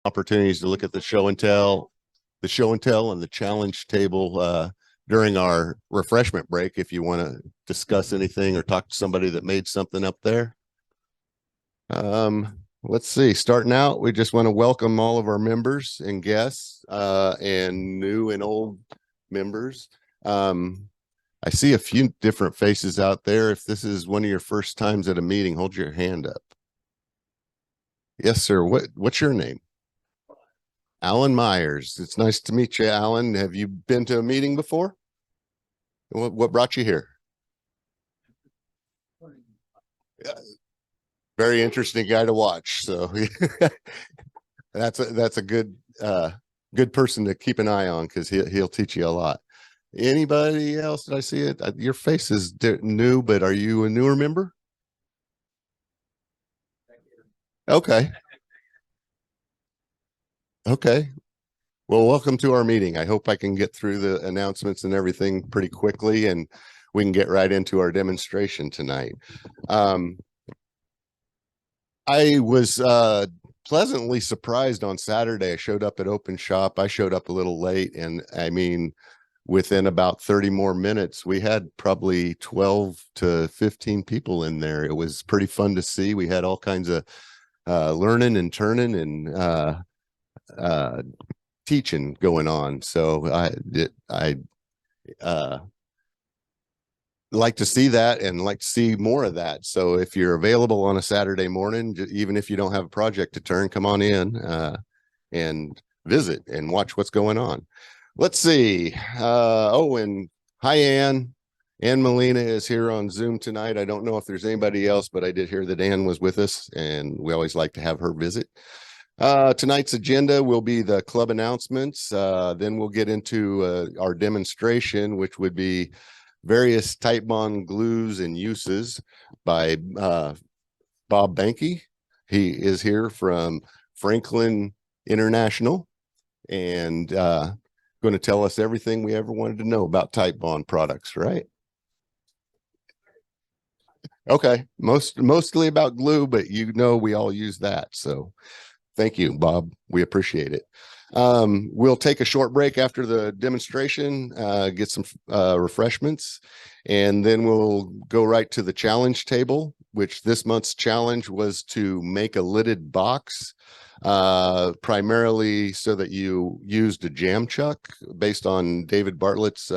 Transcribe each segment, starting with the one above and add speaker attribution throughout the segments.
Speaker 1: opportunities to look at the show and tell and the challenge table during our refreshment break if you want to discuss anything or talk to somebody that made something up there. Let's see, starting out, we just want to welcome all of our members and guests and new and old members. I see a few different faces out there. If this is one of your first times at a meeting, hold your hand up. Yes, sir. What's your name? Alan Myers. It's nice to meet you, Alan. Have you been to a meeting before? What brought you here? Very interesting guy to watch. So that's a good person to keep an eye on because he'll teach you a lot. Anybody else? Did I see it? Your face is new, but are you a newer member? Okay. Okay. Well, welcome to our meeting. I hope I can get through the announcements and everything pretty quickly, and we can get right into our demonstration tonight. I was pleasantly surprised on Saturday. I showed up at Open Shop. I showed up a little late, and I mean, within about 30 more minutes, we had probably 12 to 15 people in there. It was pretty fun to see. We had all kinds of learning and turning and teaching going on. So I like to see that and like to see more of that. So if you're available on a Saturday morning, even if you don't have a project to turn, come on in and visit and watch what's going on. Let's see. And hi, Ann. Ann Molina is here on Zoom tonight. I don't know if there's anybody else, but I did hear that Ann was with us, and we always like to have her visit. Tonight's agenda will be the club announcements. Then we'll get into our demonstration, which would be various Titebond glues and uses by Bob Behnke. He is here from Franklin International and going to tell us everything we ever wanted to know about Titebond products, right? Okay, mostly about glue, but you know we all use that. So thank you, Bob. We appreciate it. We'll take a short break after the demonstration, get some refreshments, and then we'll go right to the challenge table, which this month's challenge was to make a lidded box, primarily so that you used a jam chuck based on David Bartlett's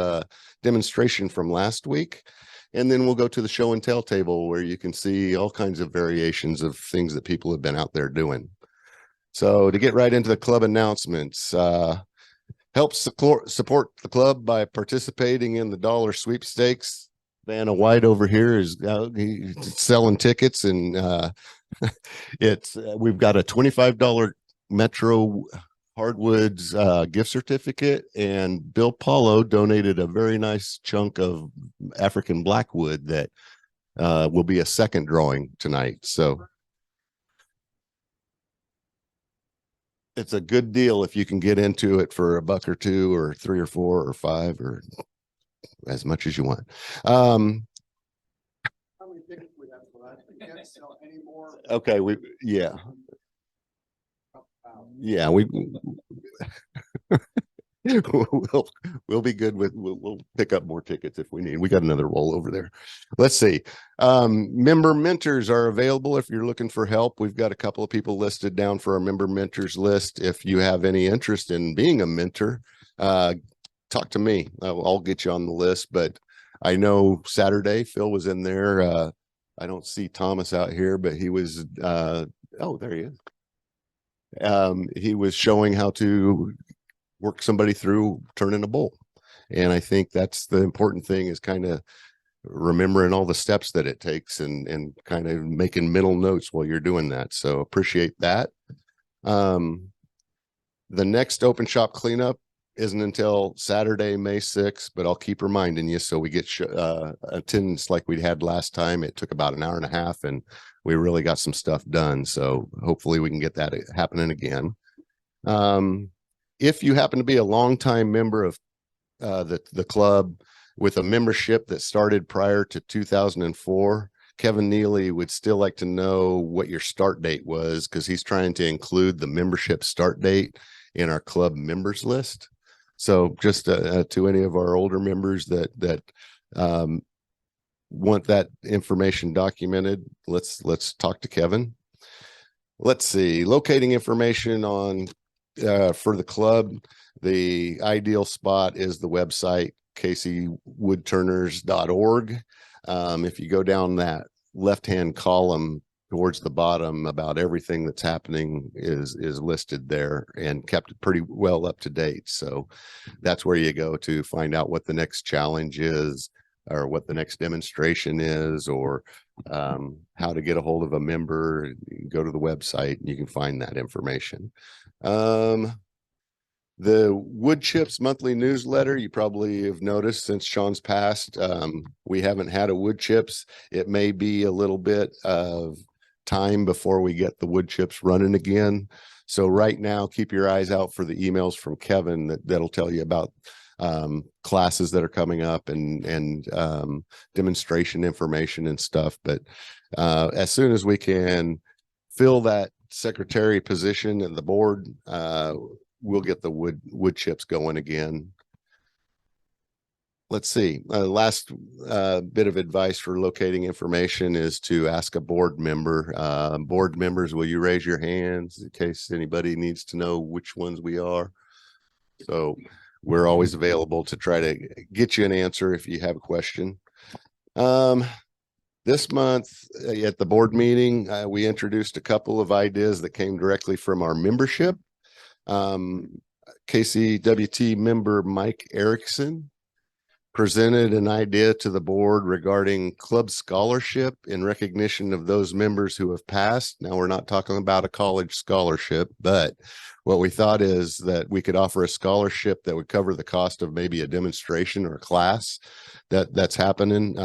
Speaker 1: demonstration from last week. And then we'll go to the show and tell table where you can see all kinds of variations of things that people have been out there doing. So to get right into the club announcements, help support the club by participating in the dollar sweepstakes. Vanna White over here is he's selling tickets, and we've got a $25 Metro Hardwoods gift certificate, and Bill Paulo donated a very nice chunk of African blackwood that will be a second drawing tonight. So it's a good deal if you can get into it for $1 or $2 or $3 or $4 or $5 or as much as you want. Okay, yeah, we'll be good with we'll pick up more tickets if we need. We got another roll over there. Let's see. Member mentors are available if you're looking for help. We've got a couple of people listed down for our member mentors list. If you have any interest in being a mentor, talk to me. I'll get you on the list. But I know Saturday Phil was in there. I don't see Thomas out here, but he was oh, there he is. He was showing how to work somebody through turning a bolt. And I think that's the important thing, is kind of remembering all the steps that it takes and kind of making mental notes while you're doing that. So appreciate that. The next open shop cleanup isn't until Saturday, May 6th, but I'll keep reminding you so we get attendance like we had last time. It took about an hour and a half, and we really got some stuff done. So hopefully we can get that happening again. If you happen to be a longtime member of the club with a membership that started prior to 2004, Kevin Neely would still like to know what your start date was, because he's trying to include the membership start date in our club members list. So just to any of our older members that want that information documented, let's talk to Kevin. Let's see, locating information on for the club. The ideal spot is the website KCWoodturners.org. If you go down that left-hand column towards the bottom, about everything that's happening is listed there and kept pretty well up to date. So that's where you go to find out what the next challenge is, or what the next demonstration is, or how to get a hold of a member. You go to the website and you can find that information. The Wood Chips monthly newsletter, you probably have noticed since Sean's passed, we haven't had a Wood Chips. It may be a little bit of time before we get the Wood Chips running again. So right now, keep your eyes out for the emails from Kevin that'll tell you about classes that are coming up and demonstration information and stuff. But as soon as we can fill that secretary position and the board, we'll get the wood chips going again. Let's see. Last bit of advice for locating information is to ask a board member. Board members, will you raise your hands in case anybody needs to know which ones we are? So we're always available to try to get you an answer if you have a question. This month at the board meeting, we introduced a couple of ideas that came directly from our membership. KCWT member Mike Erickson presented an idea to the board regarding club scholarship in recognition of those members who have passed. Now, we're not talking about a college scholarship, but what we thought is that we could offer a scholarship that would cover the cost of maybe a demonstration or a class that's happening,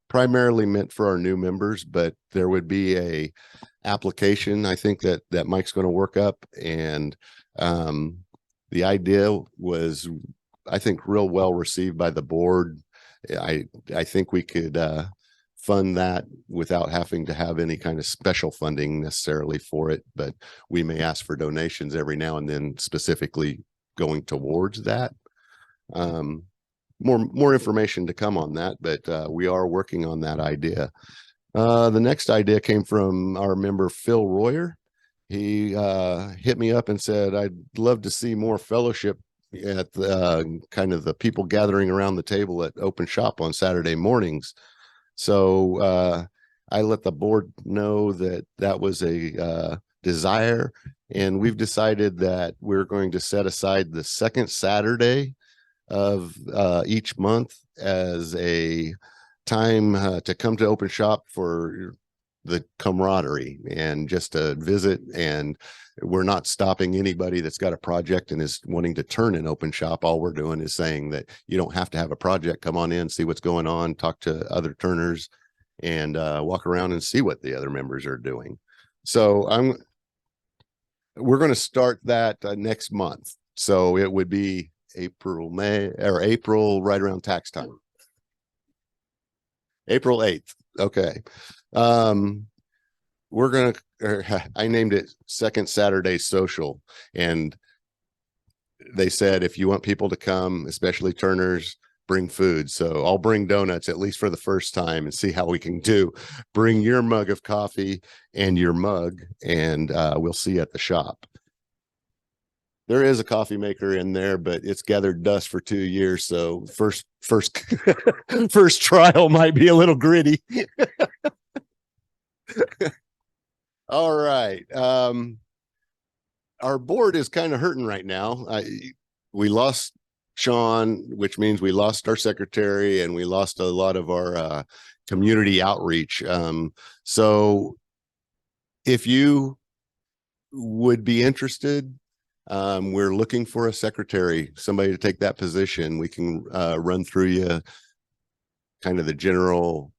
Speaker 1: primarily meant for our new members, but there would be a application, I think, that Mike's going to work up. And the idea was, I think, real well received by the board. I think we could fund that without having to have any kind of special funding necessarily for it, but we may ask for donations every now and then specifically going towards that. More information to come on that, but we are working on that idea. The next idea came from our member Phil Royer. He hit me up and said, I'd love to see more fellowship at the kind of the people gathering around the table at open shop on Saturday mornings. So I let the board know that was a desire, and we've decided that we're going to set aside the second Saturday of each month as a time to come to open shop for the camaraderie and just to visit. And we're not stopping anybody that's got a project and is wanting to turn an open shop. All we're doing is saying that you don't have to have a project. Come on in, see what's going on, talk to other turners, and walk around and see what the other members are doing. So we're going to start that next month. So it would be April, right around tax time. April 8th. Okay. We're going to, I named it Second Saturday Social. And they said, if you want people to come, especially turners, bring food. So I'll bring donuts, at least for the first time, and see how we can do. Bring your mug of coffee and your mug, and we'll see you at the shop. There is a coffee maker in there, but it's gathered dust for 2 years. So first first trial might be a little gritty. All right. Our board is kind of hurting right now. We lost Sean, which means we lost our secretary, and we lost a lot of our community outreach. So if you would be interested, we're looking for a secretary, somebody to take that position. We can run through you kind of the general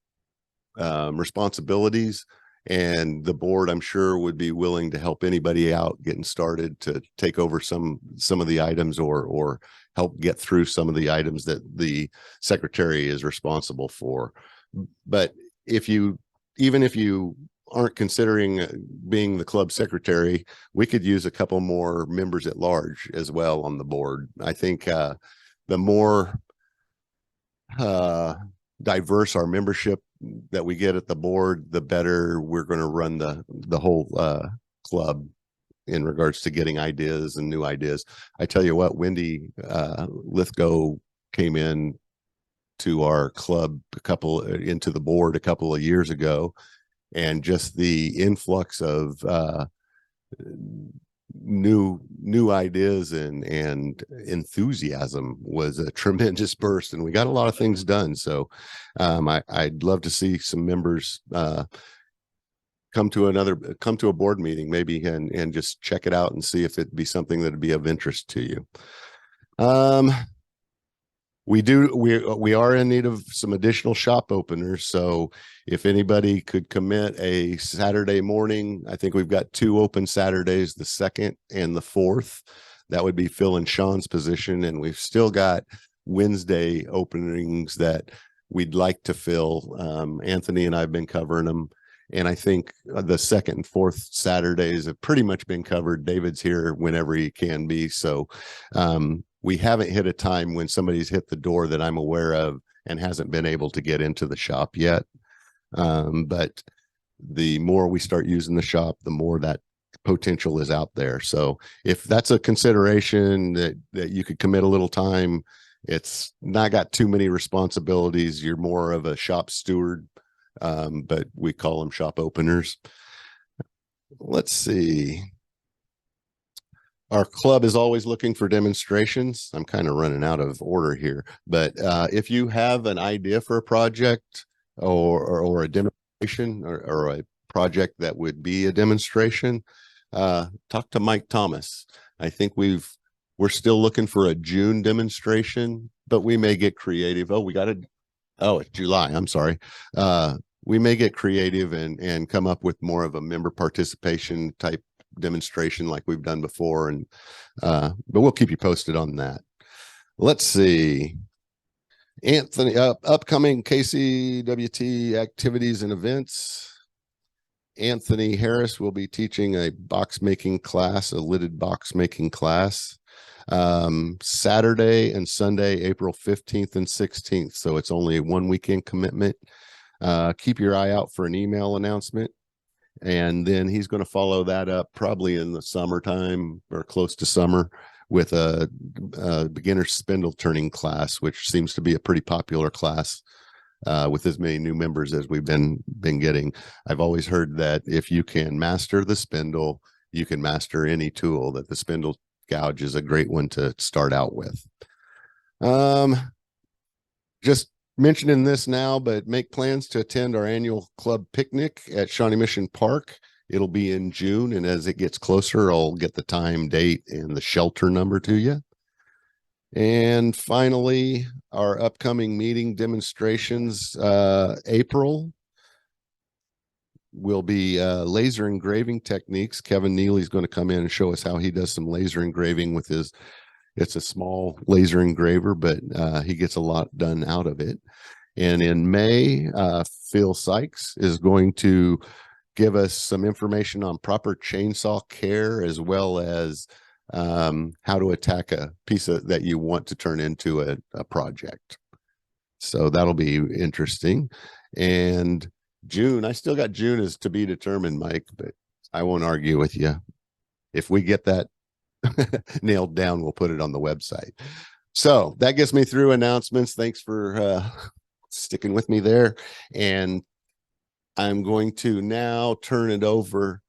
Speaker 1: responsibilities, and the board, I'm sure, would be willing to help anybody out getting started to take over some of the items or help get through some of the items that the secretary is responsible for. But even if you aren't considering being the club secretary, we could use a couple more members at large as well on the board. I think the more diverse our membership that we get at the board, the better we're going to run the whole club in regards to getting ideas and new ideas. I tell you what, Wendy Lithgow came in to our club into the board a couple of years ago, and just the influx of new ideas and enthusiasm was a tremendous burst, and we got a lot of things done. So I'd love to see some members come to a board meeting maybe and just check it out and see if it'd be something that'd be of interest to you. We are in need of some additional shop openers. So if anybody could commit a Saturday morning, I think we've got 2 open Saturdays, the 2nd and the 4th. That would be Phil and Sean's position. And we've still got Wednesday openings that we'd like to fill. Anthony and I've been covering them. And I think the 2nd and 4th Saturdays have pretty much been covered. David's here whenever he can be. So, we haven't hit a time when somebody's hit the door that I'm aware of and hasn't been able to get into the shop yet. But the more we start using the shop, the more that potential is out there. So if that's a consideration that you could commit a little time, it's not got too many responsibilities. You're more of a shop steward, but we call them shop openers. Let's see. Our club is always looking for demonstrations. I'm kind of running out of order here, but if you have an idea for a project or a demonstration or a project that would be a demonstration, talk to Mike Thomas. I think we're still looking for a June demonstration, but we may get creative. It's July. I'm sorry. We may get creative and come up with more of a member participation type demonstration like we've done before, and but we'll keep you posted on that. Let's see. Anthony, upcoming KCWT activities and events. Anthony Harris will be teaching a box making class, a lidded box making class, Saturday and Sunday, April 15th and 16th. So it's only a 1 weekend commitment. Keep your eye out for an email announcement. And then he's going to follow that up probably in the summertime or close to summer with a beginner spindle turning class, which seems to be a pretty popular class with as many new members as we've been getting. I've always heard that if you can master the spindle, you can master any tool. That the spindle gouge is a great one to start out with. Just mentioning this now, but make plans to attend our annual club picnic at Shawnee Mission Park. It'll be in June, and as it gets closer, I'll get the time, date, and the shelter number to you. And finally, our upcoming meeting demonstrations, April will be laser engraving techniques. Kevin Neely's going to come in and show us how he does some laser engraving with his. It's a small laser engraver, but he gets a lot done out of it. And in May, Phil Sykes is going to give us some information on proper chainsaw care, as well as how to attack a piece that you want to turn into a project. So that'll be interesting. And June, I still got June as to be determined, Mike, but I won't argue with you. If we get that nailed down, we'll put it on the website. So that gets me through announcements. Thanks for sticking with me there. And I'm going to now turn it over.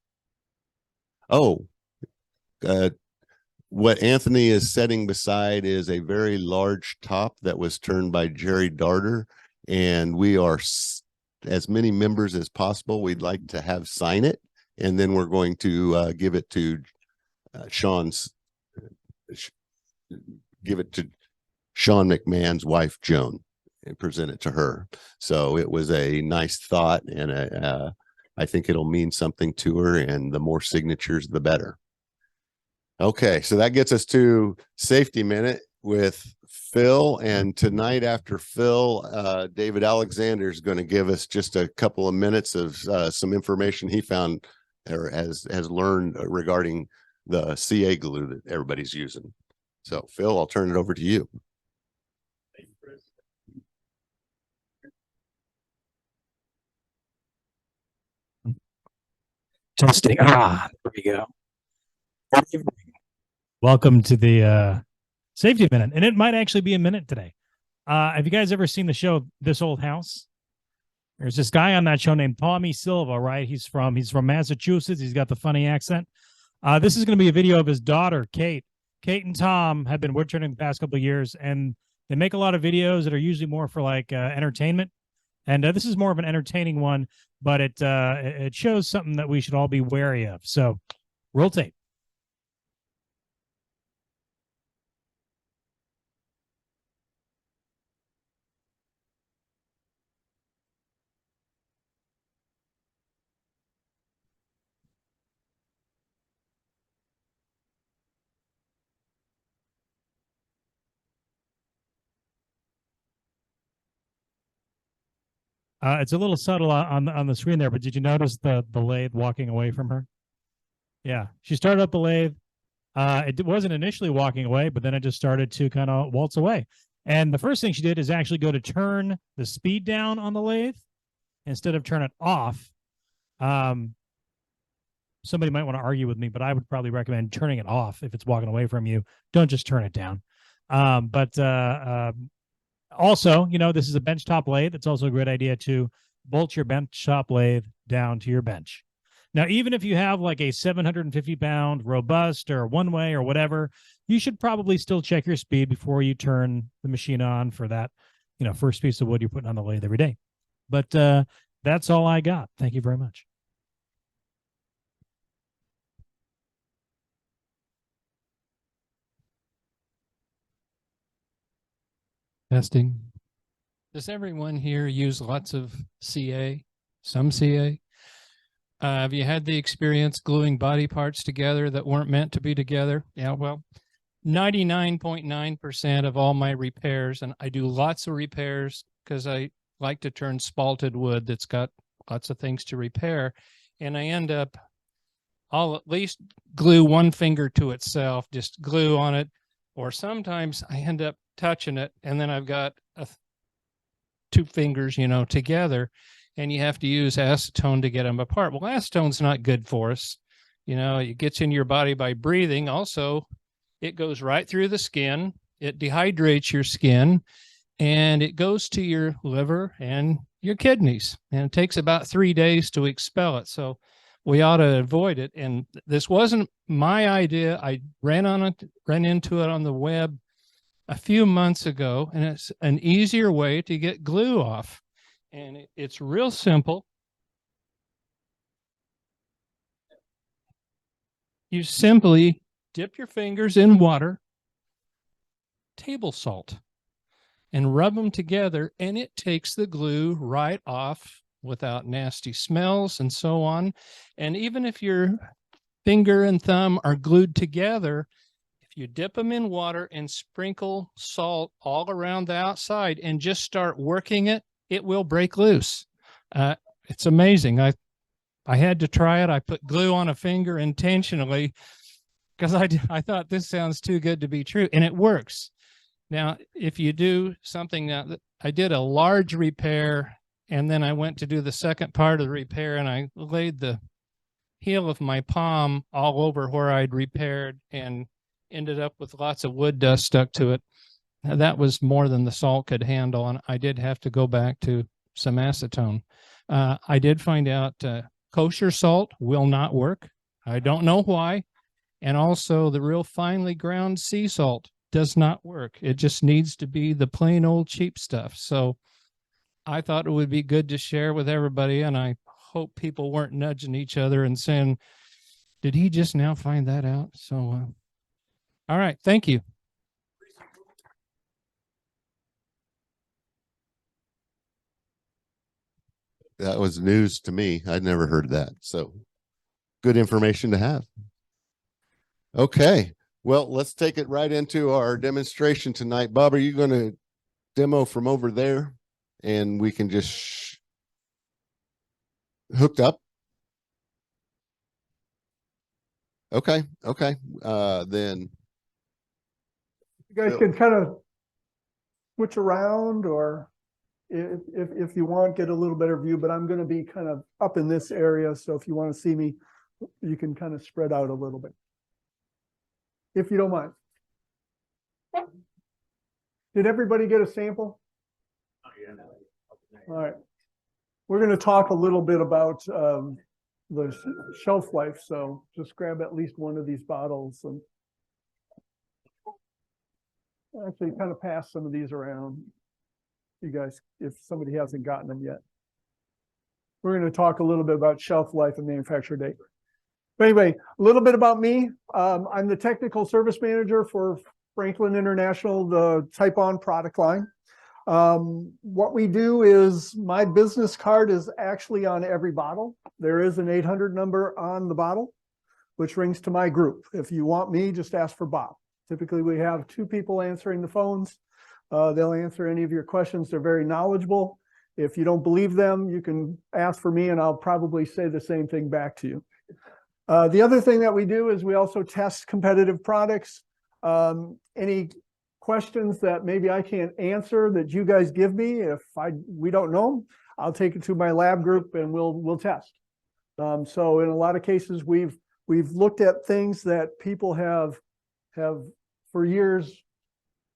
Speaker 1: What Anthony is setting beside is a very large top that was turned by Jerry Darter, and we are as many members as possible. We'd like to have sign it, and then we're going to give it to Sean McMahon's wife, Joan, and present it to her. So it was a nice thought, and I think it'll mean something to her, and the more signatures, the better. Okay, so that gets us to safety minute. with Phil, and tonight after Phil, David Alexander is going to give us just a couple of minutes of some information he found or has learned regarding the CA glue that everybody's using. So Phil, I'll turn it over to you.
Speaker 2: Testing. There we go. Welcome to the safety minute, and it might actually be a minute today. Have you guys ever seen the show This Old House? There's this guy on that show named Tommy Silva, right? He's from Massachusetts. He's got the funny accent. This is going to be a video of his daughter, Kate. Kate and Tom have been woodturning the past couple of years, and they make a lot of videos that are usually more for like entertainment. And this is more of an entertaining one, but it shows something that we should all be wary of. So, roll tape. It's a little subtle on the screen there, but did you notice the lathe walking away from her? Yeah, she started up the lathe. It wasn't initially walking away, but then it just started to kind of waltz away. And the first thing she did is actually go to turn the speed down on the lathe instead of turn it off. Somebody might want to argue with me, but I would probably recommend turning it off if it's walking away from you. Don't just turn it down. Also, you know, this is a benchtop lathe. It's also a great idea to bolt your benchtop lathe down to your bench. Now, even if you have like a 750-pound robust or one way or whatever, you should probably still check your speed before you turn the machine on for that, you know, first piece of wood you're putting on the lathe every day. But that's all I got. Thank you very much.
Speaker 3: Testing. Does everyone here use lots of CA? Some CA? Have you had the experience gluing body parts together that weren't meant to be together? Yeah, well, 99.9% of all my repairs, and I do lots of repairs because I like to turn spalted wood that's got lots of things to repair, and I end up, I'll at least glue one finger to itself, just glue on it, or sometimes I end up touching it and then I've got two fingers, you know, together, and you have to use acetone to get them apart. Well, acetone's not good for us. You know, it gets in your body by breathing. Also, it goes right through the skin. It dehydrates your skin, and it goes to your liver and your kidneys. And it takes about 3 days to expel it. So we ought to avoid it. And this wasn't my idea. I ran into it on the web a few months ago, and it's an easier way to get glue off. And it's real simple. You simply dip your fingers in water, table salt, and rub them together, and it takes the glue right off without nasty smells and so on. And even if your finger and thumb are glued together, you dip them in water and sprinkle salt all around the outside and just start working it, it will break loose. It's amazing. I had to try it. I put glue on a finger intentionally because I thought this sounds too good to be true, and it works. Now, if you do something now, I did a large repair, and then I went to do the second part of the repair, and I laid the heel of my palm all over where I'd repaired and ended up with lots of wood dust stuck to it. Now, that was more than the salt could handle, and I did have to go back to some acetone. I did find out kosher salt will not work. I don't know why. And also the real finely ground sea salt does not work. It just needs to be the plain old cheap stuff. So I thought it would be good to share with everybody, and I hope people weren't nudging each other and saying, did he just now find that out? So all right, thank you.
Speaker 1: That was news to me. I'd never heard that. So good information to have. Okay. Well, let's take it right into our demonstration tonight. Bob, are you going to demo from over there and we can just hooked up? Okay. Okay. Then
Speaker 4: You guys can kind of switch around, or if you want, get a little better view, but I'm going to be kind of up in this area. So if you want to see me, you can kind of spread out a little bit, if you don't mind. Did everybody get a sample? All right. We're going to talk a little bit about the shelf life. So just grab at least one of these bottles and actually kind of pass some of these around, you guys, if somebody hasn't gotten them yet. We're going to talk a little bit about shelf life and manufacture date. But anyway, a little bit about me. I'm the technical service manager for Franklin International, the Titebond product line. What we do is, my business card is actually on every bottle. There is an 800 number on the bottle, which rings to my group. If you want me, just ask for Bob. Typically, we have 2 people answering the phones. They'll answer any of your questions. They're very knowledgeable. If you don't believe them, you can ask for me and I'll probably say the same thing back to you. The other thing that we do is we also test competitive products. Any questions that maybe I can't answer that you guys give me, if we don't know, I'll take it to my lab group and we'll test. So in a lot of cases, we've looked at things that people have for years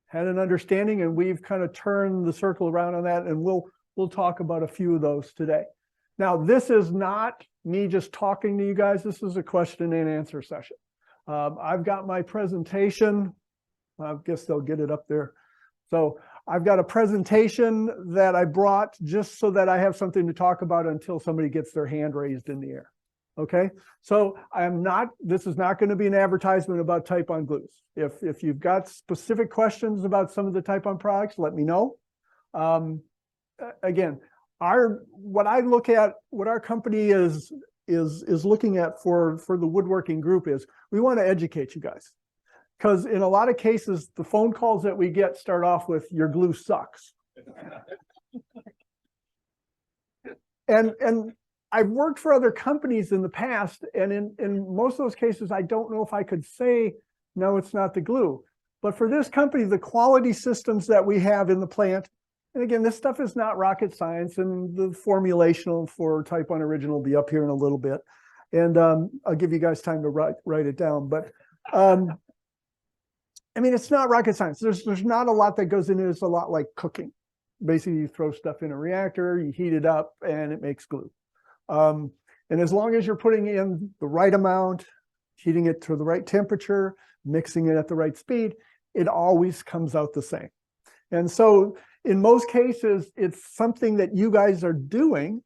Speaker 4: had an understanding, and we've kind of turned the circle around on that, and we'll talk about a few of those today. Now, this is not me just talking to you guys. This is a question and answer session. I've got my presentation. I guess they'll get it up there. So I've got a presentation that I brought just so that I have something to talk about until somebody gets their hand raised in the air. Okay, so this is not going to be an advertisement about Titebond glues. If you've got specific questions about some of the Titebond products, let me know. Again, what our company is looking at for the woodworking group is, we want to educate you guys. Because in a lot of cases, the phone calls that we get start off with, your glue sucks. And I've worked for other companies in the past, and in most of those cases, I don't know if I could say, no, it's not the glue. But for this company, the quality systems that we have in the plant, and again, this stuff is not rocket science, and the formulation for Titebond Original will be up here in a little bit. And I'll give you guys time to write it down. But I mean, it's not rocket science. There's not a lot that goes into it. It's a lot like cooking. Basically, you throw stuff in a reactor, you heat it up, and it makes glue. And as long as you're putting in the right amount, heating it to the right temperature, mixing it at the right speed, it always comes out the same. And so in most cases, it's something that you guys are doing.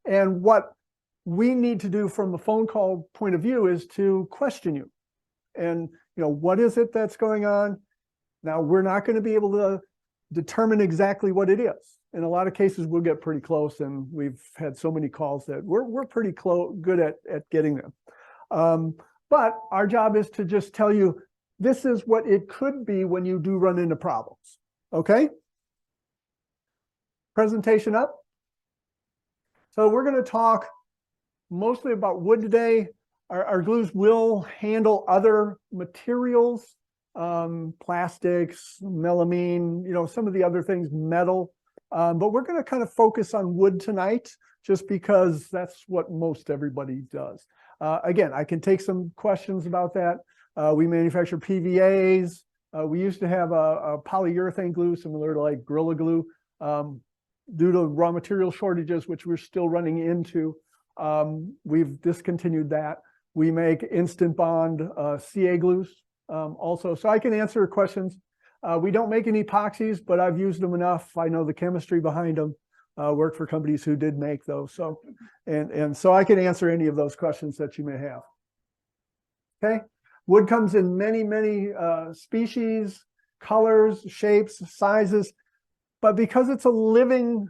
Speaker 4: And what we need to do from a phone call point of view is to question you. And, what is it that's going on? Now, we're not going to be able to determine exactly what it is. In a lot of cases, we'll get pretty close, and we've had so many calls that we're pretty good at getting them. But our job is to just tell you, this is what it could be when you do run into problems. Okay? Presentation up. So we're going to talk mostly about wood today. Our glues will handle other materials, plastics, melamine, some of the other things, metal. But we're going to kind of focus on wood tonight, just because that's what most everybody does. Again, I can take some questions about that. We manufacture PVAs. We used to have a polyurethane glue, similar to like Gorilla Glue. Due to raw material shortages, which we're still running into, we've discontinued that. We make instant bond CA glues also. So I can answer questions. We don't make any epoxies, but I've used them enough. I know the chemistry behind them. Worked for companies who did make those. So, and so I can answer any of those questions that you may have. Okay. Wood comes in many species, colors, shapes, sizes, but because it's a living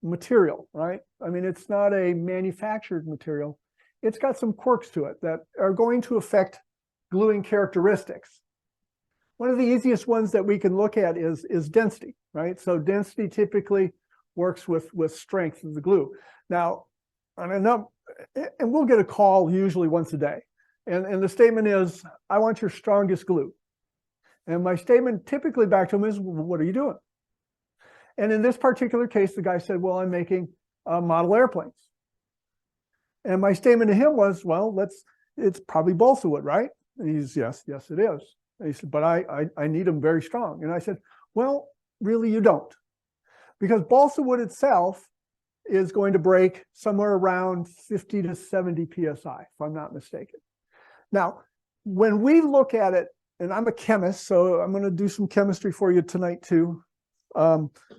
Speaker 4: material, right? I mean, it's not a manufactured material. It's got some quirks to it that are going to affect gluing characteristics. One of the easiest ones that we can look at is density, right? So density typically works with strength of the glue. Now, and we'll get a call usually once a day. And the statement is, I want your strongest glue. And my statement typically back to him is, well, what are you doing? And in this particular case, the guy said, well, I'm making model airplanes. And my statement to him was, well, it's probably balsa wood, right? And he's, yes, it is. And he said, but I need them very strong. And I said, well, really, you don't. Because balsa wood itself is going to break somewhere around 50 to 70 PSI, if I'm not mistaken. Now, when we look at it, and I'm a chemist, so I'm going to do some chemistry for you tonight too.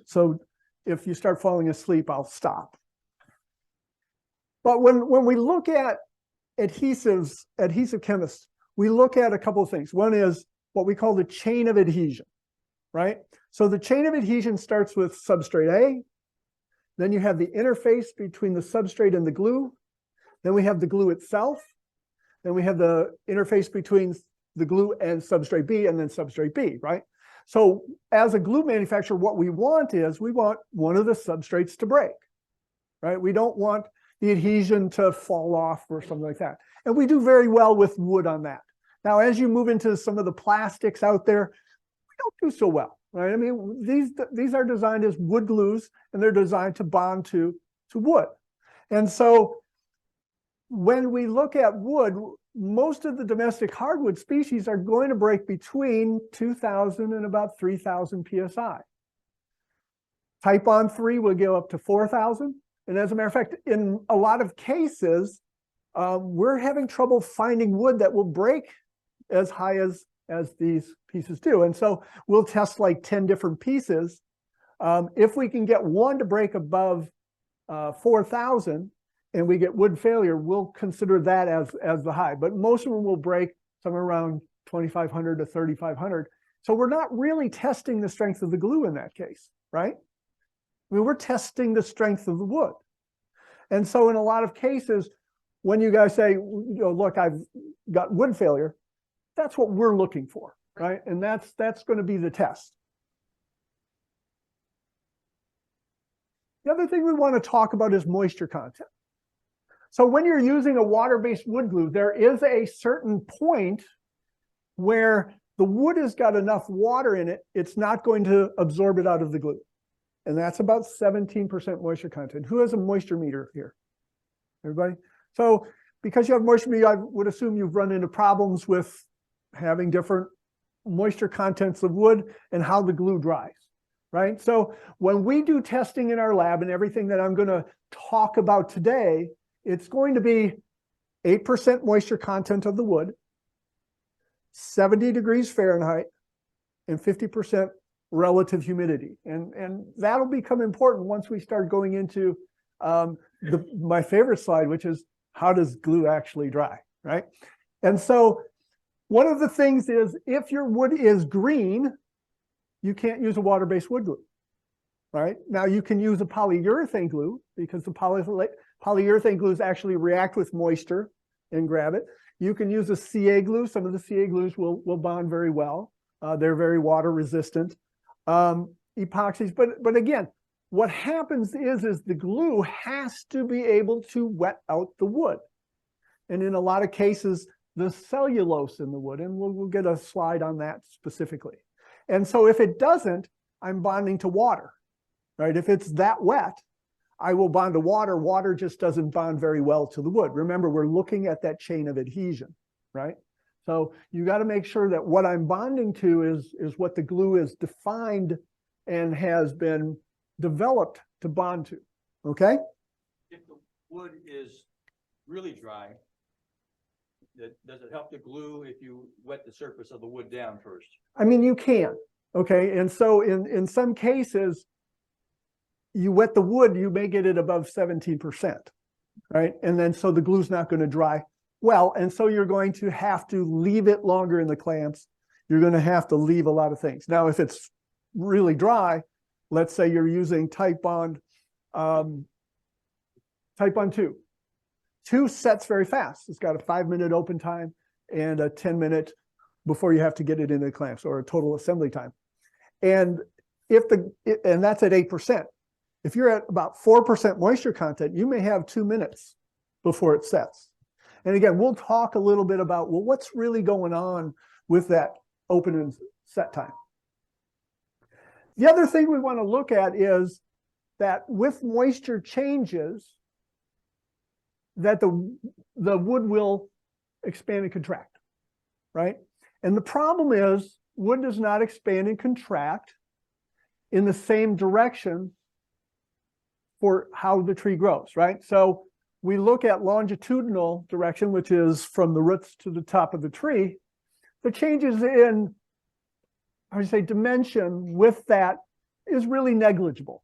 Speaker 4: So if you start falling asleep, I'll stop. But when we look at adhesives, adhesive chemists, we look at a couple of things. One is what we call the chain of adhesion, right? So the chain of adhesion starts with substrate A. Then you have the interface between the substrate and the glue. Then we have the glue itself. Then we have the interface between the glue and substrate B, and then substrate B, right? So as a glue manufacturer, what we want is we want one of the substrates to break, right? We don't want the adhesion to fall off or something like that. And we do very well with wood on that. Now, as you move into some of the plastics out there, we don't do so well, right? I mean, these are designed as wood glues, and they're designed to bond to wood. And so when we look at wood, most of the domestic hardwood species are going to break between 2,000 and about 3,000 PSI. Titebond 3 will go up to 4,000. And as a matter of fact, in a lot of cases, we're having trouble finding wood that will break as high as these pieces do. And so we'll test like 10 different pieces. If we can get one to break above 4,000, and we get wood failure, we'll consider that as the high. But most of them will break somewhere around 2,500 to 3,500. So we're not really testing the strength of the glue in that case, right? I mean, we're testing the strength of the wood. And so in a lot of cases, when you guys say, look, I've got wood failure, that's what we're looking for, right? And that's going to be the test. The other thing we want to talk about is moisture content. So when you're using a water-based wood glue, there is a certain point where the wood has got enough water in it, it's not going to absorb it out of the glue. And that's about 17% moisture content. Who has a moisture meter here? Everybody? So because you have moisture meter, I would assume you've run into problems with having different moisture contents of wood and how the glue dries, right? So when we do testing in our lab and everything that I'm going to talk about today, it's going to be 8% moisture content of the wood, 70 degrees Fahrenheit, and 50% relative humidity. And that'll become important once we start going into my favorite slide, which is how does glue actually dry, right? And so one of the things is if your wood is green, you can't use a water-based wood glue, right? Now you can use a polyurethane glue because the polyurethane glues actually react with moisture and grab it. You can use a CA glue. Some of the CA glues will bond very well. They're very water resistant. Epoxies, but again, what happens is the glue has to be able to wet out the wood. And in a lot of cases, the cellulose in the wood, and we'll get a slide on that specifically. And so if it doesn't, I'm bonding to water, right? If it's that wet, I will bond to water. Water just doesn't bond very well to the wood. Remember, we're looking at that chain of adhesion, right? So you got to make sure that what I'm bonding to is what the glue is defined and has been developed to bond to, okay?
Speaker 5: If the wood is really dry, does it help the glue if you wet the surface of the wood down first?
Speaker 4: I mean, you can, okay? And so in some cases, you wet the wood, you may get it above 17%, right? And then so the glue's not going to dry well, and so you're going to have to leave it longer in the clamps. You're going to have to leave a lot of things. Now, if it's really dry, let's say you're using Titebond 2. 2 sets very fast. It's got a 5-minute open time. and a 10-minute before you have to get it into the clamps, or a total assembly time. And and that's at 8%. If you're at about 4% moisture content, you may have 2 minutes before it sets. And again, we'll talk a little bit about, well, what's really going on with that open and set time. The other thing we want to look at is that with moisture changes, that the wood will expand and contract, right? And the problem is wood does not expand and contract in the same direction for how the tree grows, right? So we look at longitudinal direction, which is from the roots to the top of the tree. The changes in, how do you say, dimension with that is really negligible.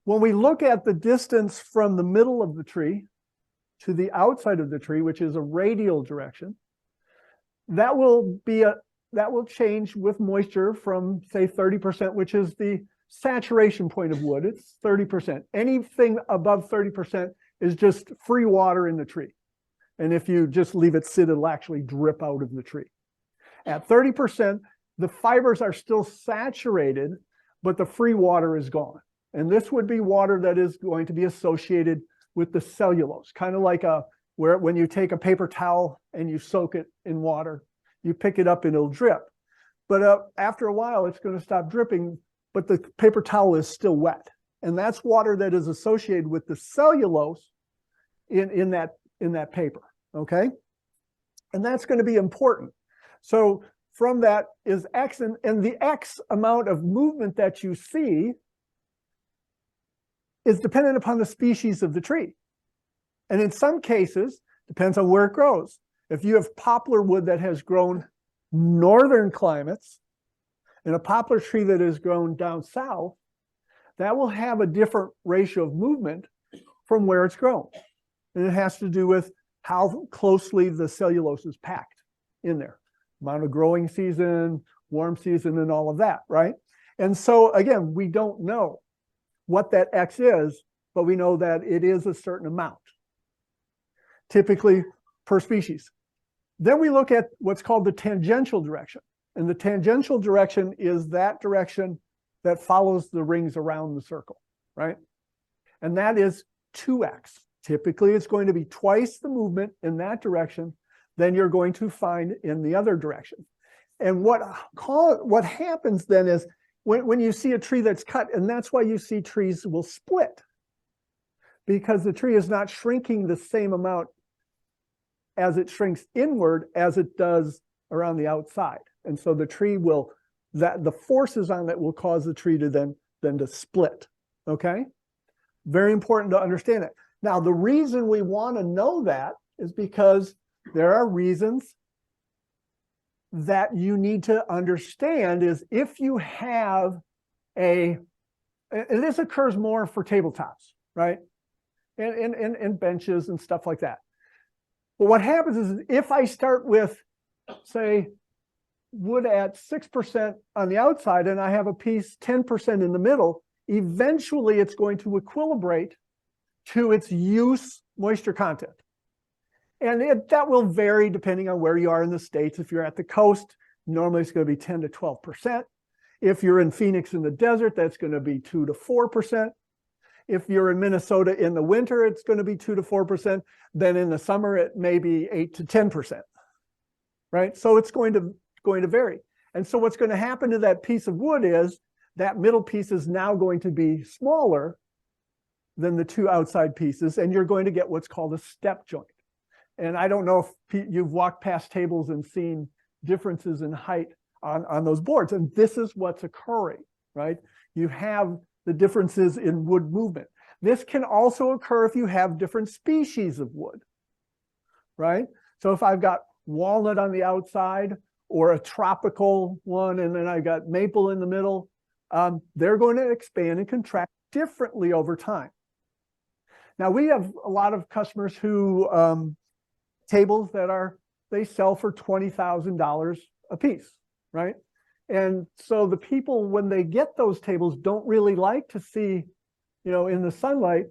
Speaker 4: When we look at the distance from the middle of the tree to the outside of the tree, which is a radial direction, that will change with moisture from, say, 30%, which is the saturation point of wood. It's 30%. Anything above 30% is just free water in the tree. And if you just leave it sit, it'll actually drip out of the tree. At 30%, the fibers are still saturated, but the free water is gone. And this would be water that is going to be associated with the cellulose, kind of like when you take a paper towel and you soak it in water, you pick it up and it'll drip. But after a while, it's going to stop dripping, but the paper towel is still wet. And that's water that is associated with the cellulose in that paper, okay? And that's going to be important. So from that is X, and the X amount of movement that you see is dependent upon the species of the tree. And in some cases, depends on where it grows. If you have poplar wood that has grown northern climates and a poplar tree that is grown down south, that will have a different ratio of movement from where it's grown. And it has to do with how closely the cellulose is packed in there. Amount of growing season, warm season, and all of that, right? And so again, we don't know what that X is, but we know that it is a certain amount, typically per species. Then we look at what's called the tangential direction. And the tangential direction is that direction that follows the rings around the circle, right? And that is 2x. Typically, it's going to be twice the movement in that direction than you're going to find in the other direction. And what happens then is when you see a tree that's cut, and that's why you see trees will split, because the tree is not shrinking the same amount as it shrinks inward as it does around the outside. And so the tree will, the forces on that will cause the tree to then to split, okay? Very important to understand it. Now, the reason we want to know that is because there are reasons that you need to understand is if you have and this occurs more for tabletops, right? And benches and stuff like that. But what happens is if I start with, say, wood at 6% on the outside and I have a piece 10% in the middle, eventually it's going to equilibrate to its use moisture content. And that will vary depending on where you are in the States. If you're at the coast, normally it's going to be 10 to 12%. If you're in Phoenix in the desert, that's going to be 2 to 4%. If you're in Minnesota in the winter, it's going to be 2 to 4%. Then in the summer, it may be 8 to 10%, right? So it's going to vary. And so what's going to happen to that piece of wood is that middle piece is now going to be smaller than the two outside pieces, and you're going to get what's called a step joint. And I don't know if you've walked past tables and seen differences in height on those boards, and this is what's occurring, right? You have the differences in wood movement. This can also occur if you have different species of wood, right? So if I've got walnut on the outside or a tropical one, and then I've got maple in the middle, they're going to expand and contract differently over time. Now, we have a lot of customers who tables that they sell for $20,000 a piece, right? And so the people, when they get those tables, don't really like to see, in the sunlight.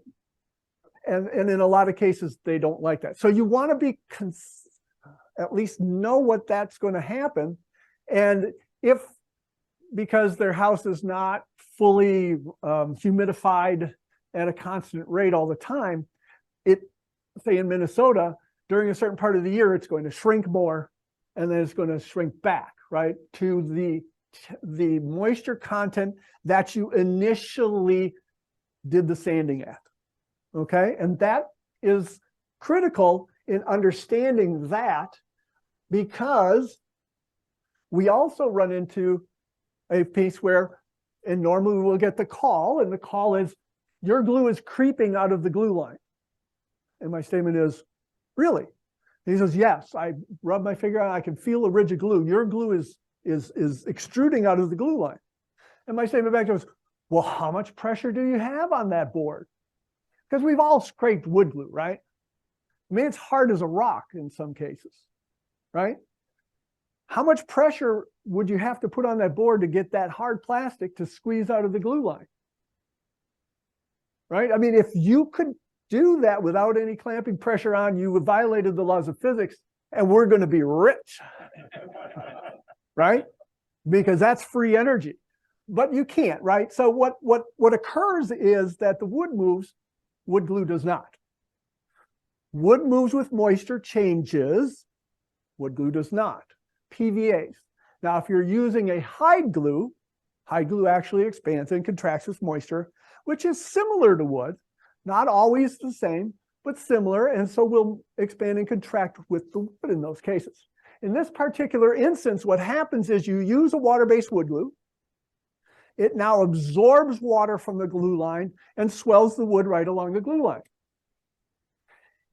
Speaker 4: And in a lot of cases, they don't like that. So you want to be at least know what that's going to happen. And if, because their house is not fully humidified at a constant rate all the time, it, say in Minnesota, during a certain part of the year, it's going to shrink more, and then it's going to shrink back, right, to the moisture content that you initially did the sanding at. Okay, and that is critical in understanding that, because we also run into a piece where, and normally we'll get the call, and the call is, your glue is creeping out of the glue line. And my statement is, really? And he says, yes, I rub my finger on it, I can feel a ridge of glue. Your glue is extruding out of the glue line. And my statement back to him is, well, how much pressure do you have on that board? Because we've all scraped wood glue, right? I mean, it's hard as a rock in some cases, right? How much pressure would you have to put on that board to get that hard plastic to squeeze out of the glue line? Right? I mean, if you could do that without any clamping pressure on, you have violated the laws of physics, and we're going to be rich, right? Because that's free energy. But you can't, right? So what occurs is that the wood moves, wood glue does not. Wood moves with moisture, changes, wood glue does not. PVAs. Now, if you're using a hide glue actually expands and contracts with moisture, which is similar to wood, not always the same, but similar, and so will expand and contract with the wood in those cases. In this particular instance, what happens is you use a water-based wood glue. It now absorbs water from the glue line and swells the wood right along the glue line.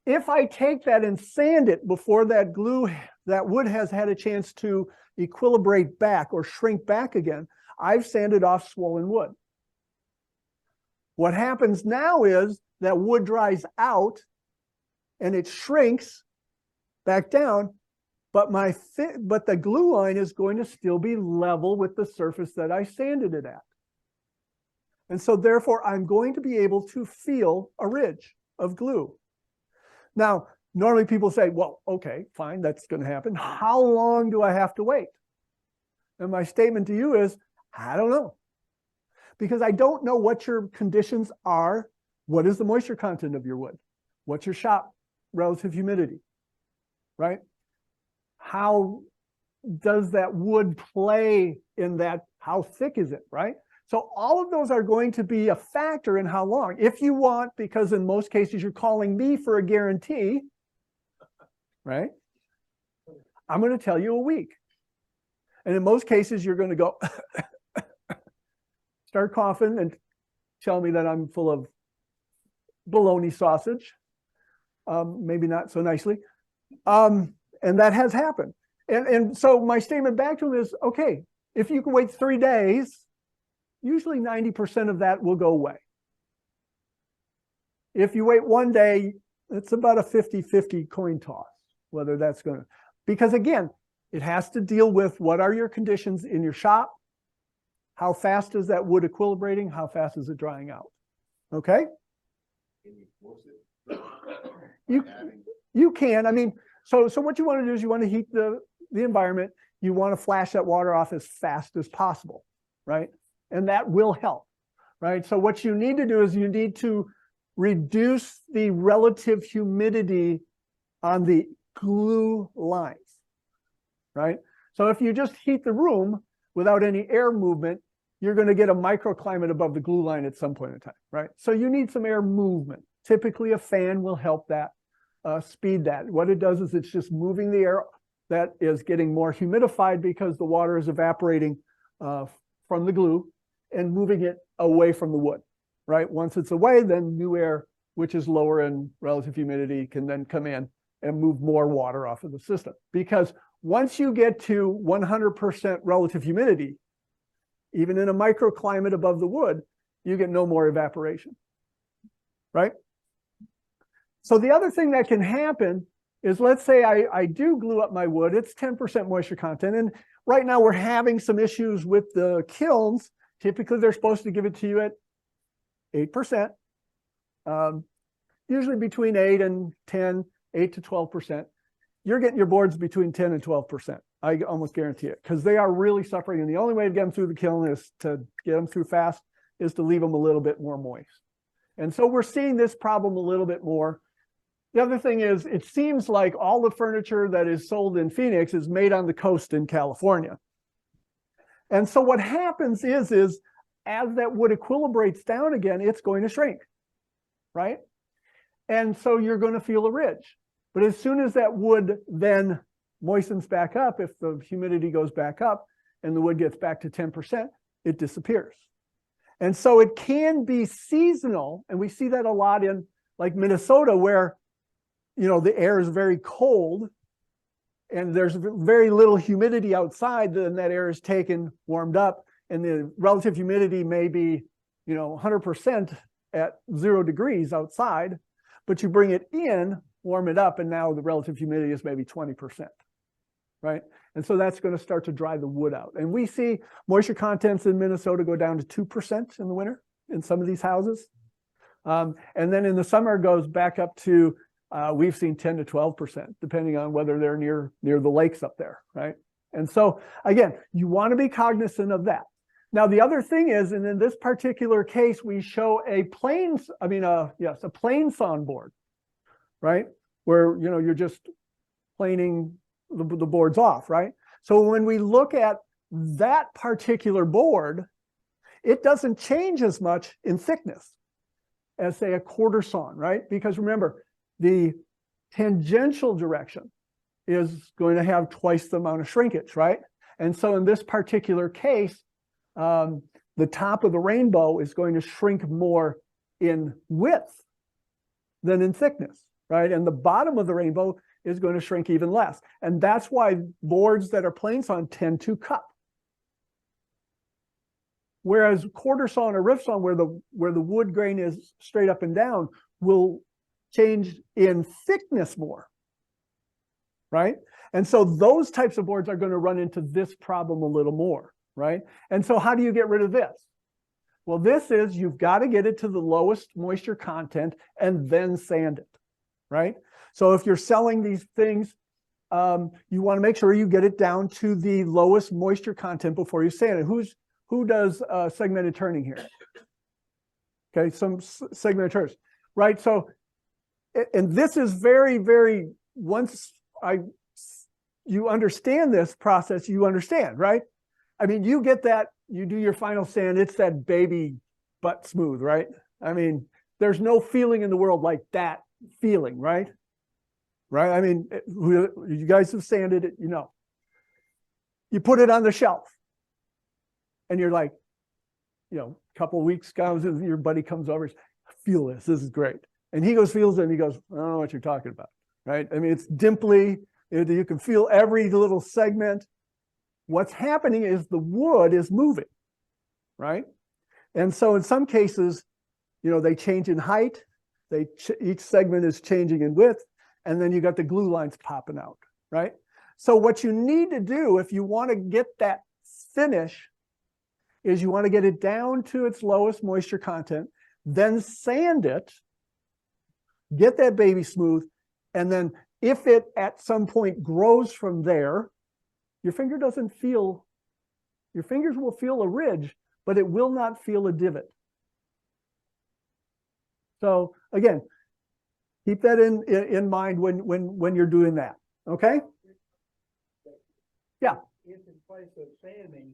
Speaker 4: If I take that and sand it before that wood has had a chance to equilibrate back or shrink back again, I've sanded off swollen wood. What happens now is that wood dries out and it shrinks back down, but the glue line is going to still be level with the surface that I sanded it at. And so therefore, I'm going to be able to feel a ridge of glue. Now, normally people say, well, okay, fine, that's going to happen. How long do I have to wait? And my statement to you is, I don't know. Because I don't know what your conditions are. What is the moisture content of your wood? What's your shop relative humidity, right? How does that wood play in that? How thick is it, right? So all of those are going to be a factor in how long. If you want, because in most cases you're calling me for a guarantee, right? I'm going to tell you a week. And in most cases you're going to go, start coughing and tell me that I'm full of bologna sausage. Maybe not so nicely. And that has happened. And so my statement back to him is, okay, if you can wait 3 days, usually 90% of that will go away. If you wait 1 day, it's about a 50-50 coin toss, whether that's going to, because again, it has to deal with what are your conditions in your shop, how fast is that wood equilibrating, how fast is it drying out, okay? You can, I mean, so what you want to do is you want to heat the environment, you want to flash that water off as fast as possible, right? And that will help, right? So what you need to do is you need to reduce the relative humidity on the glue lines, right? So if you just heat the room without any air movement, you're going to get a microclimate above the glue line at some point in time, right? So you need some air movement. Typically a fan will help that, speed that. What it does is it's just moving the air that is getting more humidified because the water is evaporating from the glue and moving it away from the wood, right? Once it's away, then new air, which is lower in relative humidity, can then come in and move more water off of the system. Because once you get to 100% relative humidity, even in a microclimate above the wood, you get no more evaporation, right? So the other thing that can happen is, let's say I do glue up my wood, it's 10% moisture content, and right now we're having some issues with the kilns. Typically they're supposed to give it to you at 8%, usually between 8 and 10, 8 to 12%. you're getting your boards between 10 and 12%. I almost guarantee it, because they are really suffering. And the only way to get them through the kiln is to get them through fast, is to leave them a little bit more moist. And so we're seeing this problem a little bit more. The other thing is, it seems like all the furniture that is sold in Phoenix is made on the coast in California. And so what happens is as that wood equilibrates down again, it's going to shrink, right? And so you're going to feel a ridge. But as soon as that wood then moistens back up, if the humidity goes back up and the wood gets back to 10%, it disappears. And so it can be seasonal, and we see that a lot in like Minnesota, where the air is very cold and there's very little humidity outside, then that air is taken, warmed up, and the relative humidity may be 100% at 0 degrees outside, but you bring it in, warm it up, and now the relative humidity is maybe 20%, right? And so that's going to start to dry the wood out. And we see moisture contents in Minnesota go down to 2% in the winter in some of these houses. And then in the summer it goes back up to, we've seen 10 to 12%, depending on whether they're near the lakes up there, right? And so again, you want to be cognizant of that. Now, the other thing is, and in this particular case, we show a plain sawn board, right? Where, you're just planing the boards off, right? So when we look at that particular board, it doesn't change as much in thickness as, say, a quarter sawn, right? Because remember, the tangential direction is going to have twice the amount of shrinkage, right? And so in this particular case, the top of the rainbow is going to shrink more in width than in thickness, right? And the bottom of the rainbow is going to shrink even less. And that's why boards that are plain sawn tend to cup. Whereas quarter sawn or rift sawn, where the wood grain is straight up and down, will change in thickness more, right? And so those types of boards are going to run into this problem a little more, right? And so how do you get rid of this? Well, this is, you've got to get it to the lowest moisture content and then sand it, right? So if you're selling these things, you want to make sure you get it down to the lowest moisture content before you sand it. Who does segmented turning here? Okay, some segmented turners, right? So, and this is very, very, once you understand this process, you understand, right? I mean, you get that, you do your final sand, it's that baby butt smooth, right? I mean, there's no feeling in the world like that feeling, right? Right? I mean, you guys have sanded it, You put it on the shelf and you're like, a couple of weeks comes and your buddy comes over, feel this is great. And he feels it and he goes, I don't know what you're talking about, right? I mean, it's dimply, you can feel every little segment. What's happening is the wood is moving, right? And so in some cases, they change in height, each segment is changing in width, and then you got the glue lines popping out, right? So what you need to do if you want to get that finish is you want to get it down to its lowest moisture content, then sand it, get that baby smooth, and then if it at some point grows from there, your fingers will feel a ridge, but it will not feel a divot. So again, keep that in mind when you're doing that, okay? Yeah.
Speaker 6: If in place of sanding,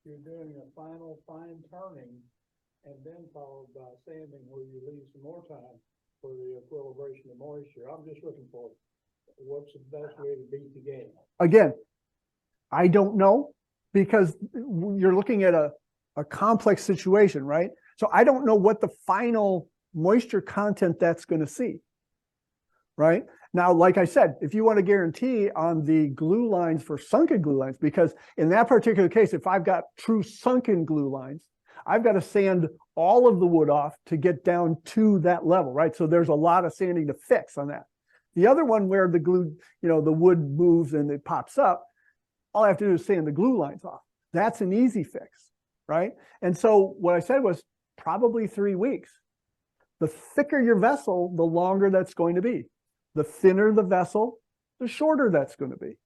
Speaker 6: you're doing a final fine turning and then followed by sanding where you leave some more time for the equilibration of moisture. I'm just looking for what's the best way to beat the game.
Speaker 4: Again, I don't know, because you're looking at a complex situation, right? So I don't know what the final moisture content that's going to see, right? Now, like I said, if you want to guarantee on the glue lines for sunken glue lines, because in that particular case, if I've got true sunken glue lines, I've got to sand all of the wood off to get down to that level, right? So there's a lot of sanding to fix on that. The other one where the glue, the wood moves and it pops up, all I have to do is sand the glue lines off. That's an easy fix, right? And so what I said was probably 3 weeks. The thicker your vessel, the longer that's going to be. The thinner the vessel, the shorter that's going to be,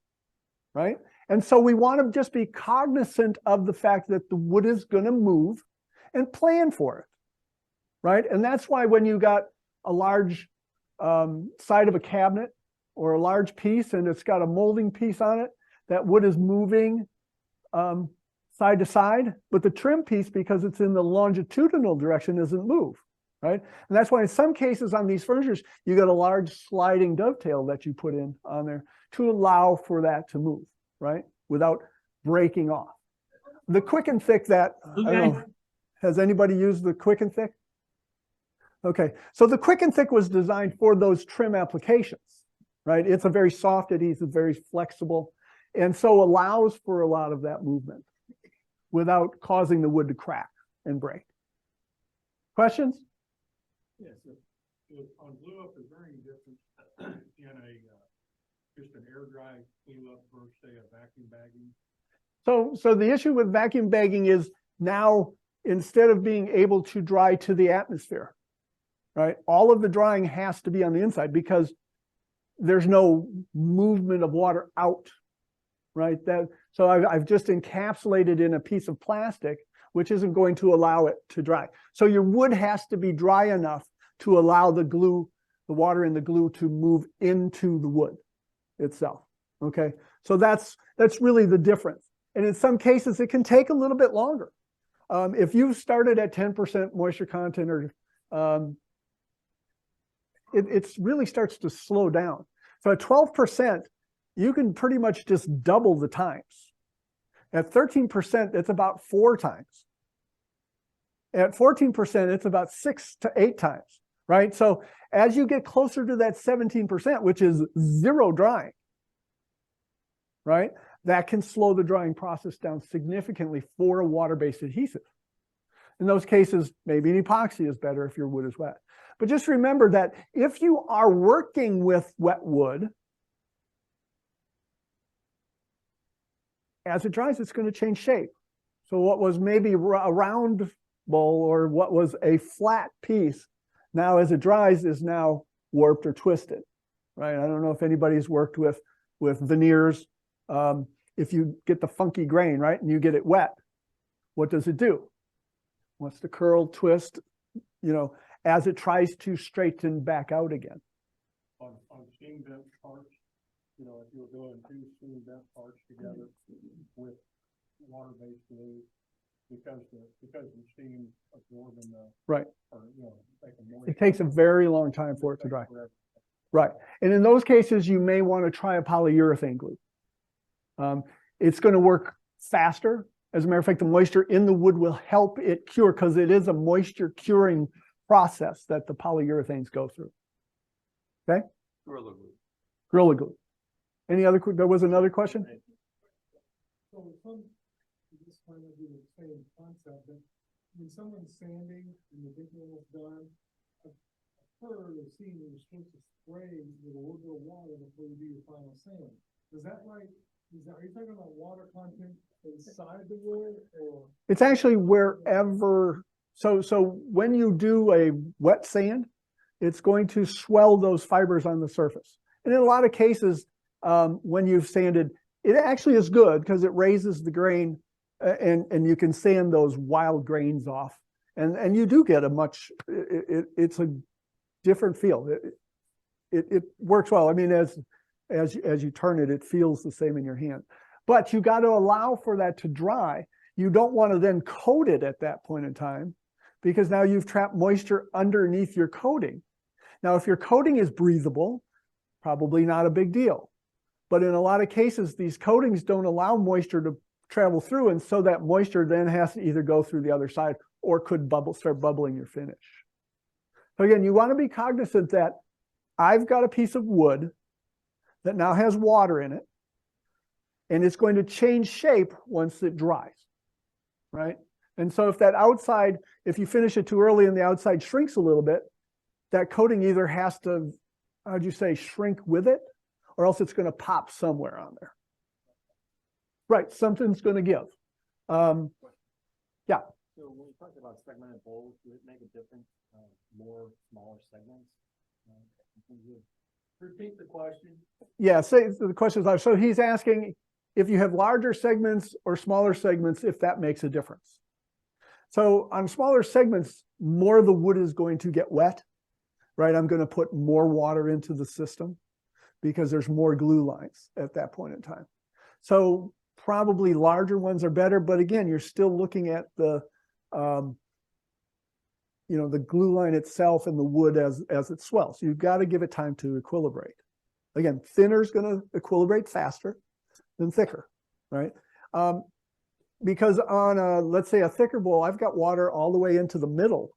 Speaker 4: right? And so we want to just be cognizant of the fact that the wood is going to move and plan for it, right? And that's why when you got a large side of a cabinet or a large piece and it's got a molding piece on it, that wood is moving side to side, but the trim piece, because it's in the longitudinal direction, doesn't move, right? And that's why in some cases on these furnitures, you got a large sliding dovetail that you put in on there to allow for that to move, right? Without breaking off. The quick and thick that, I don't know, has anybody used the quick and thick? Okay, so the quick and thick was designed for those trim applications, right? It's a very soft adhesive, very flexible, and so allows for a lot of that movement without causing the wood to crack and break. Questions?
Speaker 6: Yes, if on glue up is there any difference in a just an air dry glue up versus say a vacuum bagging?
Speaker 4: So the issue with vacuum bagging is now instead of being able to dry to the atmosphere, right? All of the drying has to be on the inside because there's no movement of water out, right? So I've just encapsulated in a piece of plastic, which isn't going to allow it to dry. So your wood has to be dry enough to allow the glue, the water in the glue to move into the wood itself, okay? So that's really the difference. And in some cases, it can take a little bit longer. If you started at 10% moisture content, or it really starts to slow down. So at 12%, you can pretty much just double the times. At 13%, it's about 4 times. At 14%, it's about 6 to 8 times, right? So as you get closer to that 17%, which is zero drying, right? That can slow the drying process down significantly for a water-based adhesive. In those cases, maybe an epoxy is better if your wood is wet. But just remember that if you are working with wet wood, as it dries, it's going to change shape. So what was maybe a round bowl or what was a flat piece, now as it dries is now warped or twisted, right? I don't know if anybody's worked with veneers. If you get the funky grain, right, and you get it wet, what does it do? What's the curl, twist, you know, as it tries to straighten back out again?
Speaker 6: On steam vent parts, you know, if you're doing 2 steam vent parts together with water-based glue, because the steam absorbing the
Speaker 4: right,
Speaker 6: or, you know,
Speaker 4: it takes a very long time for it to dry. Right, and in those cases, you may want to try a polyurethane glue. It's going to work faster. As a matter of fact, the moisture in the wood will help it cure because it is a moisture curing process that the polyurethanes go through. Okay?
Speaker 5: Gorilla Glue.
Speaker 4: Gorilla Glue. Any other, there was another question?
Speaker 6: So this might not be the same concept, but when someone's sanding and the big one's done, I've heard or seen you're supposed to spray with a little bit of water before you do your final sand. Is that right? Are you talking about water content inside the wood, or?
Speaker 4: It's actually wherever. So when you do a wet sand, it's going to swell those fibers on the surface. And in a lot of cases, when you've sanded, it actually is good because it raises the grain and you can sand those wild grains off. And you do get a much, it's a different feel. It works well. I mean, as you turn it, it feels the same in your hand. But you got to allow for that to dry. You don't want to then coat it at that point in time because now you've trapped moisture underneath your coating. Now, if your coating is breathable, probably not a big deal. But in a lot of cases, these coatings don't allow moisture to travel through, and so that moisture then has to either go through the other side or could start bubbling your finish. So again, you want to be cognizant that I've got a piece of wood that now has water in it, and it's going to change shape once it dries, right? And so if that outside, if you finish it too early and the outside shrinks a little bit, that coating either has to, how'd you say, shrink with it, or else it's going to pop somewhere on there. Right, something's going to give. Yeah.
Speaker 7: So when we talked about segmented bowls, does it make a difference, more smaller segments? In terms of
Speaker 6: Repeat the question.
Speaker 4: Yeah, say the question is, so he's asking if you have larger segments or smaller segments, if that makes a difference. So on smaller segments, more of the wood is going to get wet, right? I'm going to put more water into the system because there's more glue lines at that point in time. So probably larger ones are better, but again, you're still looking at the, the glue line itself and the wood as it swells. So you've got to give it time to equilibrate. Again, thinner is going to equilibrate faster than thicker, right? Because on let's say a thicker bowl, I've got water all the way into the middle.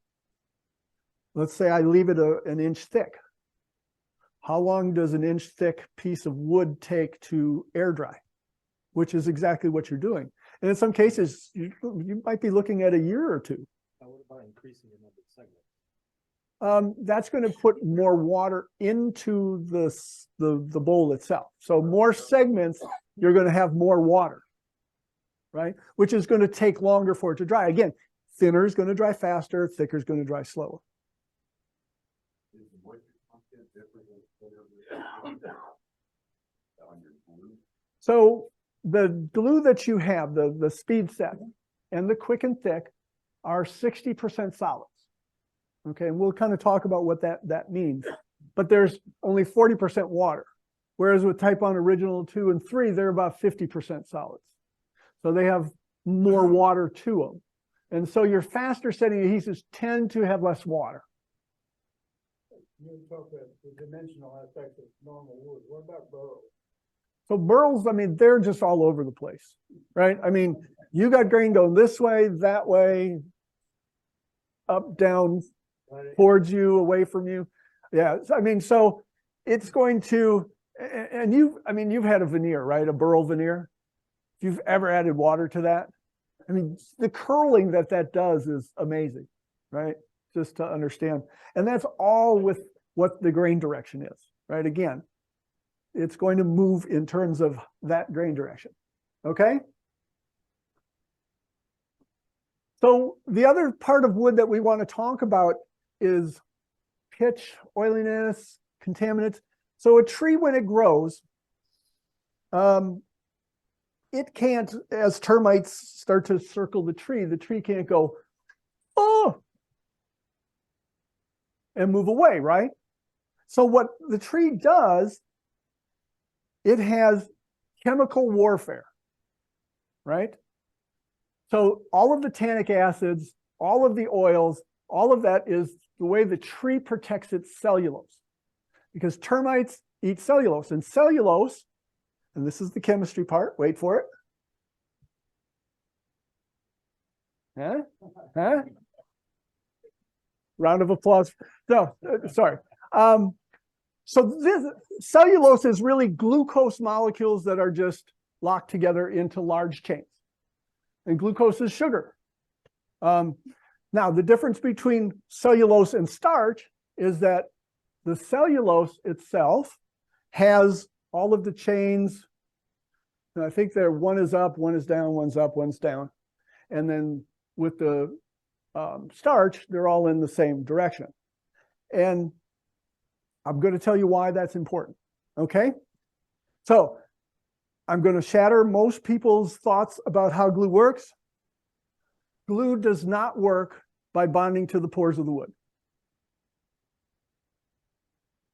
Speaker 4: Let's say I leave it an inch thick. How long does an inch thick piece of wood take to air dry? Which is exactly what you're doing. And in some cases, you might be looking at a year or two.
Speaker 7: What about increasing the number of segments?
Speaker 4: That's going to put more water into the bowl itself. So more segments, you're going to have more water, right? Which is going to take longer for it to dry. Again, thinner is going to dry faster, thicker is going to dry slower.
Speaker 7: Is the moisture content different on your glue?
Speaker 4: So the glue that you have, the speed set and the quick and thick are 60% solids. Okay, and we'll kind of talk about what that means. But there's only 40% water. Whereas with Titebond Original 2 and 3, they're about 50% solids. So they have more water to them. And so your faster setting adhesives tend to have less water.
Speaker 6: You talk about the dimensional aspect of normal wood. What about burls?
Speaker 4: So burls, I mean, they're just all over the place, right? I mean, you got grain going this way, that way, up, down, towards you, away from you. Yeah, I mean, so it's going to, and you've had a veneer, right? A burl veneer. If you've ever added water to that, I mean, the curling that does is amazing, right? Just to understand. And that's all with what the grain direction is, right? Again, it's going to move in terms of that grain direction, okay? So the other part of wood that we want to talk about is pitch, oiliness, contaminants. So a tree, when it grows, it can't, as termites start to circle the tree can't go, oh, and move away, right? So what the tree does, it has chemical warfare, right? So all of the tannic acids, all of the oils, all of that is the way the tree protects its cellulose. Because termites eat cellulose, and cellulose, and this is the chemistry part, wait for it. Huh? Round of applause. No, sorry. So this cellulose is really glucose molecules that are just locked together into large chains. And glucose is sugar. Now, the difference between cellulose and starch is that the cellulose itself has all of the chains. And I think there one is up, one is down, one's up, one's down. And then with the starch, they're all in the same direction. And I'm going to tell you why that's important, okay? So I'm going to shatter most people's thoughts about how glue works. Glue does not work by bonding to the pores of the wood.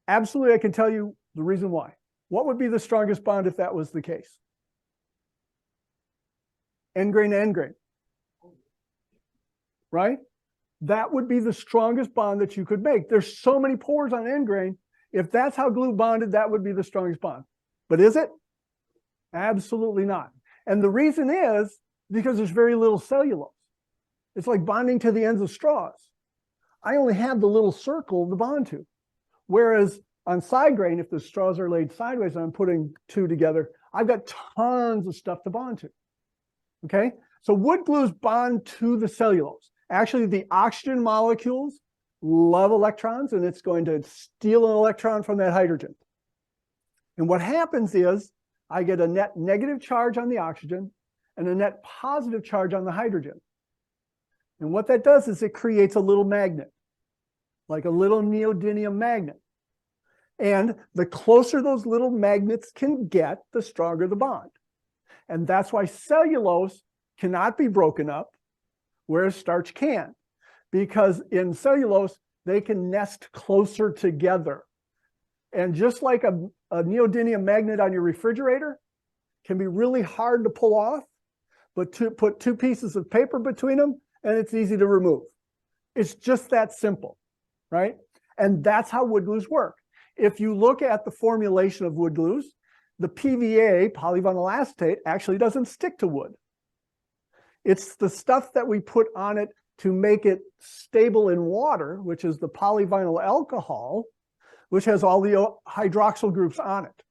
Speaker 4: Absolutely, I can tell you the reason why. What would be the strongest bond if that was the case? End grain to end grain, right? That would be the strongest bond that you could make. There's so many pores on end grain. If that's how glue bonded, that would be the strongest bond. But is it? Absolutely not. And the reason is because there's very little cellulose. It's like bonding to the ends of straws. I only have the little circle to bond to. Whereas on side grain, if the straws are laid sideways and I'm putting two together, I've got tons of stuff to bond to. Okay? So wood glues bond to the cellulose. Actually, the oxygen molecules love electrons, and it's going to steal an electron from that hydrogen. And what happens is I get a net negative charge on the oxygen and a net positive charge on the hydrogen. And what that does is it creates a little magnet, like a little neodymium magnet. And the closer those little magnets can get, the stronger the bond. And that's why cellulose cannot be broken up, whereas starch can. Because in cellulose, they can nest closer together. And just like a neodymium magnet on your refrigerator can be really hard to pull off, but to put two pieces of paper between them, and it's easy to remove. It's just that simple, right? And that's how wood glues work. If you look at the formulation of wood glues, the PVA, polyvinyl acetate, actually doesn't stick to wood. It's the stuff that we put on it to make it stable in water, which is the polyvinyl alcohol, which has all the hydroxyl groups on it.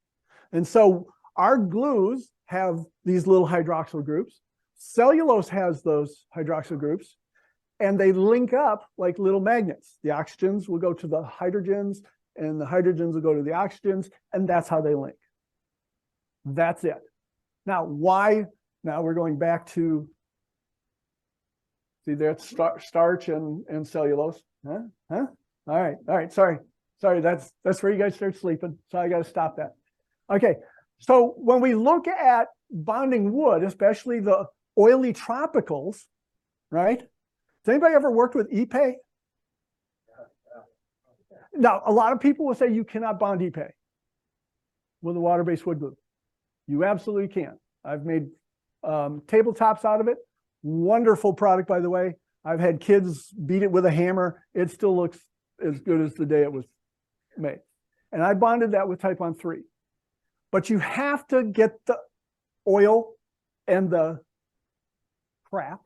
Speaker 4: And so our glues have these little hydroxyl groups. Cellulose has those hydroxyl groups, and they link up like little magnets. The oxygens will go to the hydrogens, and the hydrogens will go to the oxygens, and that's how they link. That's it. Now, why? Now we're going back to, see, there's starch and cellulose. Huh? All right. Sorry, that's where you guys start sleeping, so I got to stop that. Okay, so when we look at bonding wood, especially the oily tropicals, right? Has anybody ever worked with Ipe? Now, a lot of people will say you cannot bond Ipe with a water-based wood glue. You absolutely can. I've made tabletops out of it. Wonderful product, by the way. I've had kids beat it with a hammer. It still looks as good as the day it was made. And I bonded that with Titebond 3. But you have to get the oil and the crap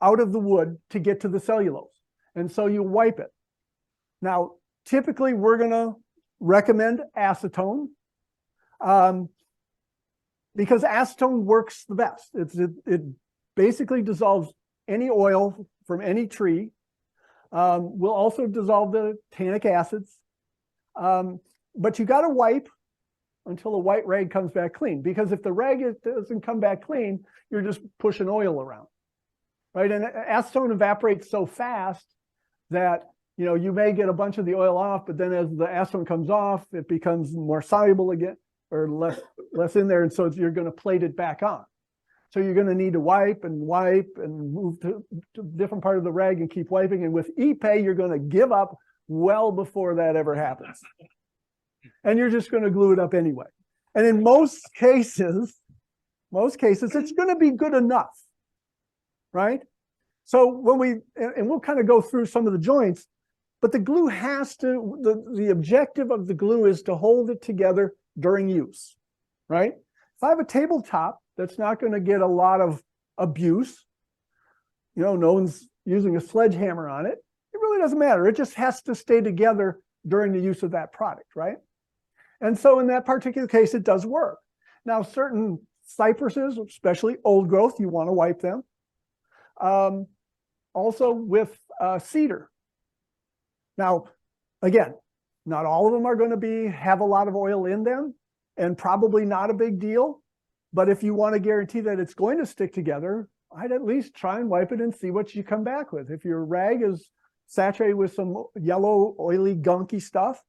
Speaker 4: out of the wood to get to the cellulose. And so you wipe it. Now, typically we're going to recommend acetone because acetone works the best. It basically dissolves any oil from any tree. Will also dissolve the tannic acids. But you got to wipe until the white rag comes back clean, because if the rag doesn't come back clean, you're just pushing oil around, right? And acetone evaporates so fast that you may get a bunch of the oil off, but then as the acetone comes off, it becomes more soluble again, or less in there, and so you're going to plate it back on. So you're going to need to wipe and move to a different part of the rag and keep wiping. And with Ipe, you're going to give up well before that ever happens. And you're just going to glue it up anyway. And in most cases, it's going to be good enough, right? So when we'll kind of go through some of the joints, but the glue has to, the objective of the glue is to hold it together during use, right? If I have a tabletop that's not going to get a lot of abuse, no one's using a sledgehammer on it, it really doesn't matter. It just has to stay together during the use of that product, right? And so in that particular case, it does work. Now, certain cypresses, especially old growth, you want to wipe them. Also with cedar. Now, again, not all of them are going to have a lot of oil in them, and probably not a big deal. But if you want to guarantee that it's going to stick together, I'd at least try and wipe it and see what you come back with. If your rag is saturated with some yellow, oily, gunky stuff,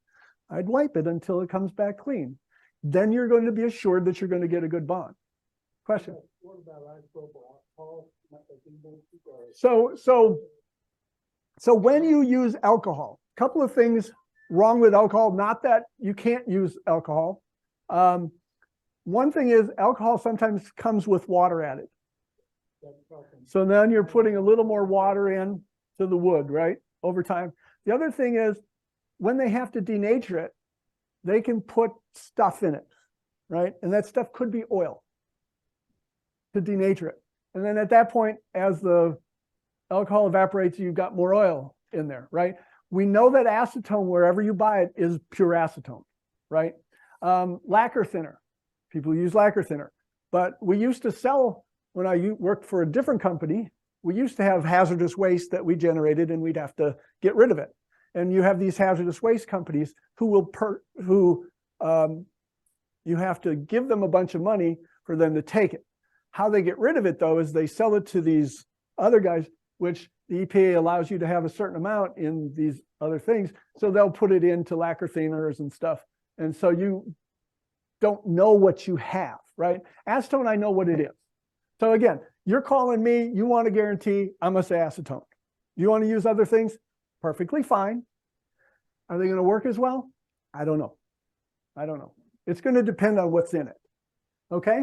Speaker 4: I'd wipe it until it comes back clean. Then you're going to be assured that you're going to get a good bond. Question?
Speaker 6: What about isopropyl alcohol?
Speaker 4: So when you use alcohol, a couple of things wrong with alcohol. Not that you can't use alcohol. One thing is alcohol sometimes comes with water added. So then you're putting a little more water in to the wood, right, over time. The other thing is when they have to denature it, they can put stuff in it, right? And that stuff could be oil to denature it. And then at that point, as the alcohol evaporates, you've got more oil in there, right? We know that acetone, wherever you buy it, is pure acetone, right? Lacquer thinner. People use lacquer thinner. But we used to sell, when I worked for a different company, we used to have hazardous waste that we generated, and we'd have to get rid of it. And you have these hazardous waste companies who you have to give them a bunch of money for them to take it. How they get rid of it, though, is they sell it to these other guys, which the EPA allows you to have a certain amount in these other things. So they'll put it into lacquer thiners and stuff. And so you don't know what you have, right? Acetone, I know what it is. So again, you're calling me, you want a guarantee, I'm gonna say acetone. You want to use other things? Perfectly fine. Are they going to work as well? I don't know. I don't know. It's going to depend on what's in it. Okay.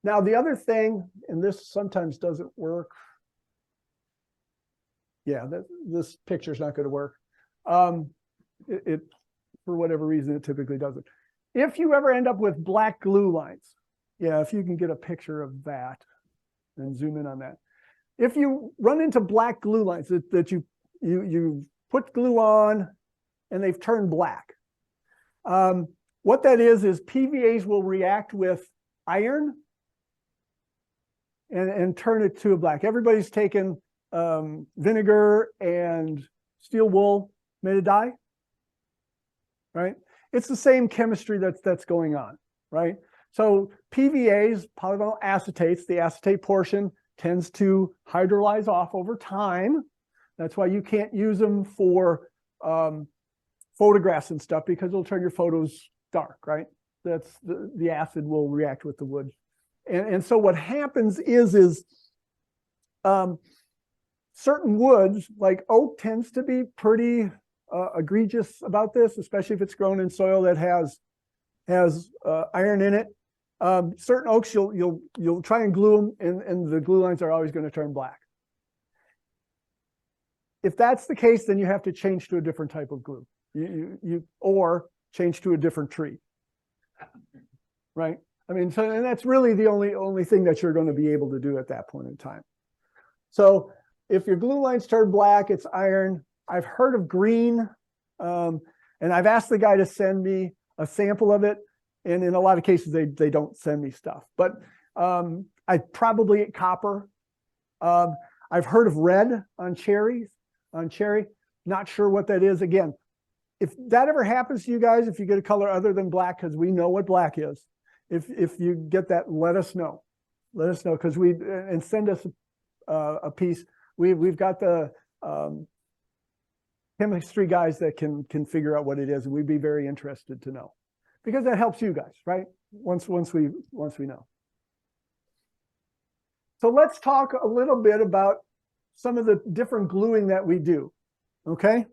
Speaker 4: Now, the other thing, and this sometimes doesn't work. Yeah, this picture's not going to work. It, for whatever reason, it typically doesn't. If you ever end up with black glue lines, yeah, if you can get a picture of that and zoom in on that. If you run into black glue lines that you put glue on and they've turned black, what that is PVAs will react with iron and turn it to a black. Everybody's taken vinegar and steel wool, made a dye, right? It's the same chemistry that's going on, right? So PVAs, polyvinyl acetates, the acetate portion tends to hydrolyze off over time. That's why you can't use them for photographs and stuff, because it'll turn your photos dark, right? That's the acid will react with the wood. And so what happens is certain woods, like oak, tends to be pretty egregious about this, especially if it's grown in soil that has iron in it. Certain oaks, you'll try and glue them, and the glue lines are always going to turn black. If that's the case, then you have to change to a different type of glue, or change to a different tree, right? I mean, so, and that's really the only thing that you're going to be able to do at that point in time. So if your glue lines turn black, it's iron. I've heard of green, and I've asked the guy to send me a sample of it. And in a lot of cases, they don't send me stuff. But I probably get copper. I've heard of red on cherry. Not sure what that is. Again, if that ever happens to you guys, if you get a color other than black, because we know what black is, if you get that, let us know. Let us know, because and send us a piece. We've got the chemistry guys that can figure out what it is, and we'd be very interested to know, because that helps you guys, right? Once we know. So let's talk a little bit about some of the different gluing that we do. Okay.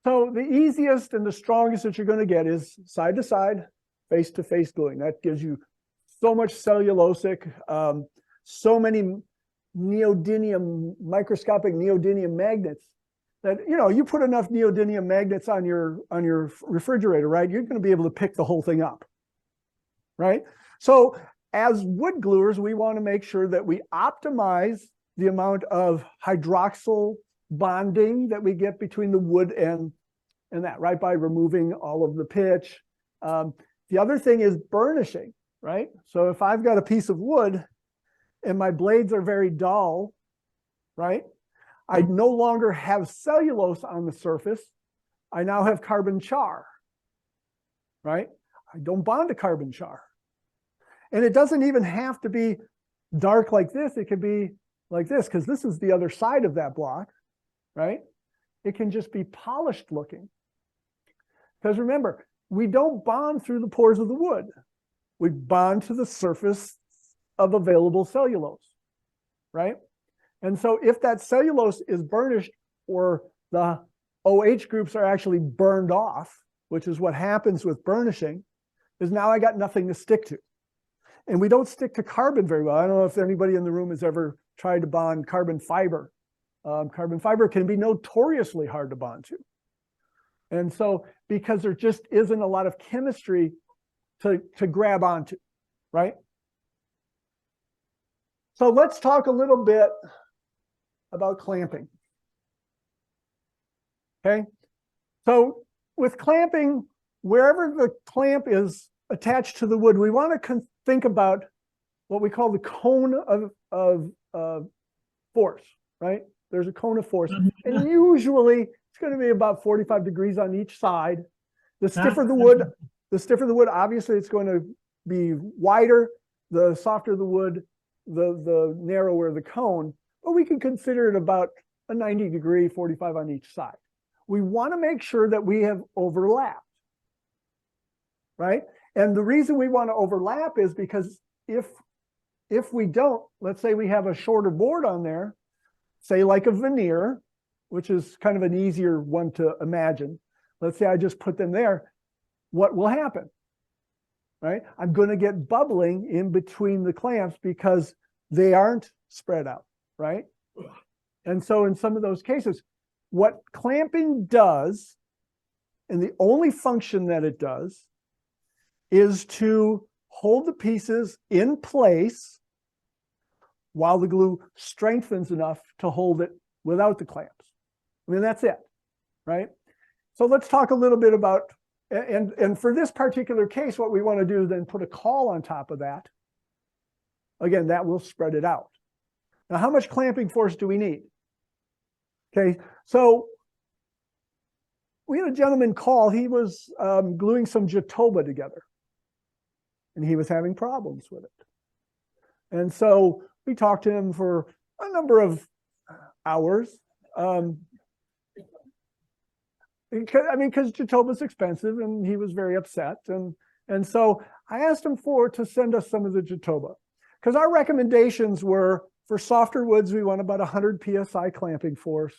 Speaker 4: So the easiest and the strongest that you're going to get is side to side, face to face gluing. That gives you so much cellulosic, so many neodymium, microscopic neodymium magnets that, you put enough neodymium magnets on your refrigerator, right? You're going to be able to pick the whole thing up, right? So as wood gluers, we want to make sure that we optimize the amount of hydroxyl bonding that we get between the wood and that, right? By removing all of the pitch. The other thing is burnishing, right? So if I've got a piece of wood and my blades are very dull, right? I no longer have cellulose on the surface. I now have carbon char, right? I don't bond to carbon char. And it doesn't even have to be dark like this. It could be like this, because this is the other side of that block, right? It can just be polished looking. Because remember, we don't bond through the pores of the wood. We bond to the surface of available cellulose, right? And so if that cellulose is burnished, or the OH groups are actually burned off, which is what happens with burnishing, is now I got nothing to stick to. And we don't stick to carbon very well. I don't know if anybody in the room has ever tried to bond carbon fiber. Carbon fiber can be notoriously hard to bond to. And so, because there just isn't a lot of chemistry to grab onto, right? So let's talk a little bit about clamping. Okay. So with clamping, wherever the clamp is attached to the wood, we want to think about what we call the cone of force, right? There's a cone of force, and usually it's going to be about 45 degrees on each side. The stiffer the wood, obviously it's going to be wider. The softer the wood, the narrower the cone. But we can consider it about a 90-degree, 45 on each side. We want to make sure that we have overlapped, right? And the reason we want to overlap is because if we don't, let's say we have a shorter board on there, say like a veneer, which is kind of an easier one to imagine. Let's say I just put them there. What will happen, right? I'm going to get bubbling in between the clamps because they aren't spread out, right? And so in some of those cases, what clamping does, and the only function that it does, is to hold the pieces in place while the glue strengthens enough to hold it without the clamps. I mean, that's it, right? So let's talk a little bit about, and for this particular case, what we want to do is then put a caul on top of that. Again, that will spread it out. Now, how much clamping force do we need? Okay, so we had a gentleman call. He was gluing some Jatoba together, and he was having problems with it. And so we talked to him for a number of hours. Because Jatoba's expensive, and he was very upset. And so I asked him to send us some of the Jatoba, because our recommendations were for softer woods, we want about 100 PSI clamping force.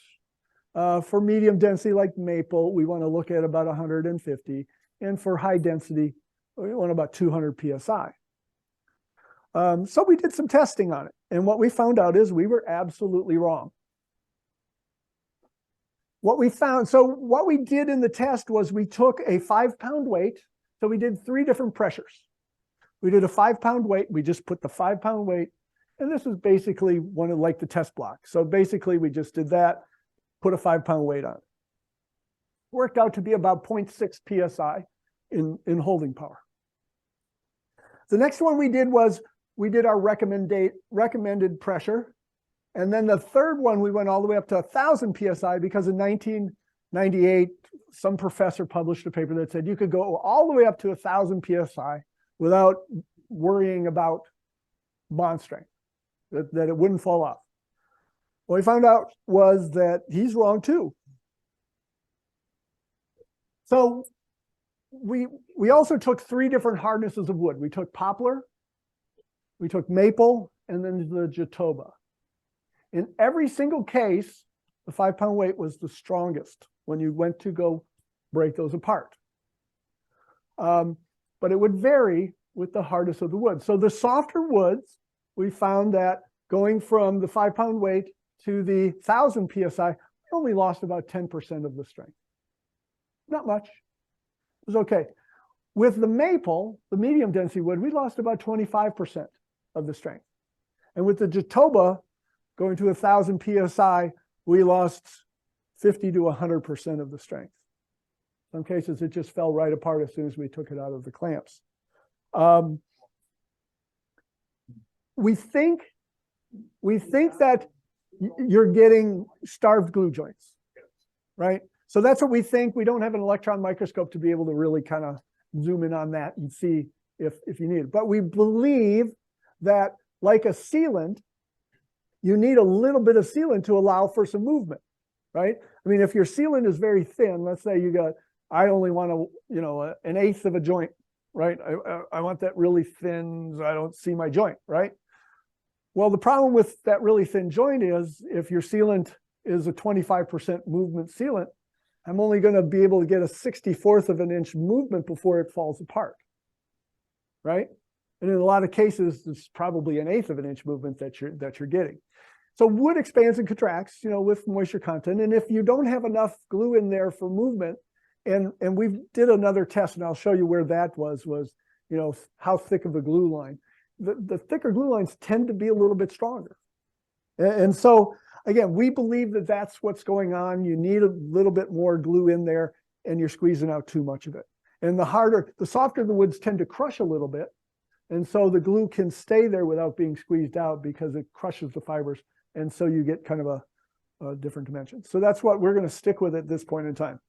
Speaker 4: For medium density like maple, we want to look at about 150. And for high density, we want about 200 PSI. So we did some testing on it. And what we found out is we were absolutely wrong. What we did in the test was we took a 5-pound weight. So we did 3 different pressures. We did a 5-pound weight. We just put the 5-pound weight. And this was basically one of like the test block. So basically we just did that, put a 5-pound weight on it. Worked out to be about 0.6 PSI in holding power. The next one we did was we did our recommended pressure. And then the third one, we went all the way up to 1,000 PSI because in 1998, some professor published a paper that said you could go all the way up to 1,000 PSI without worrying about bond strength, that it wouldn't fall off. What we found out was that he's wrong too. So we also took 3 different hardnesses of wood. We took poplar, we took maple, and then the Jatoba. In every single case, the 5-pound weight was the strongest when you went to go break those apart. But it would vary with the hardness of the wood. So the softer woods, we found that going from the 5-pound weight to the 1,000 PSI, we only lost about 10% of the strength. Not much. It was okay. With the maple, the medium density wood, we lost about 25% of the strength. And with the Jatoba, going to 1,000 PSI, we lost 50 to 100% of the strength. Some cases, it just fell right apart as soon as we took it out of the clamps. We think that you're getting starved glue joints, right? So that's what we think. We don't have an electron microscope to be able to really kind of zoom in on that and see if you need it. But we believe that like a sealant, you need a little bit of sealant to allow for some movement, right? I mean, if your sealant is very thin, let's say I only want an 1/8 of a joint, right? I want that really thin so I don't see my joint, right? Well, the problem with that really thin joint is if your sealant is a 25% movement sealant, I'm only going to be able to get a 1/64 of an inch movement before it falls apart, right? And in a lot of cases, it's probably an 1/8 of an inch movement that you're getting. So wood expands and contracts, with moisture content. And if you don't have enough glue in there for movement, and we did another test, and I'll show you where that was how thick of a glue line. The thicker glue lines tend to be a little bit stronger. And so, again, we believe that that's what's going on. You need a little bit more glue in there, and you're squeezing out too much of it. And the softer the woods tend to crush a little bit. And so the glue can stay there without being squeezed out because it crushes the fibers. And so you get kind of a different dimension. So that's what we're going to stick with at this point in time.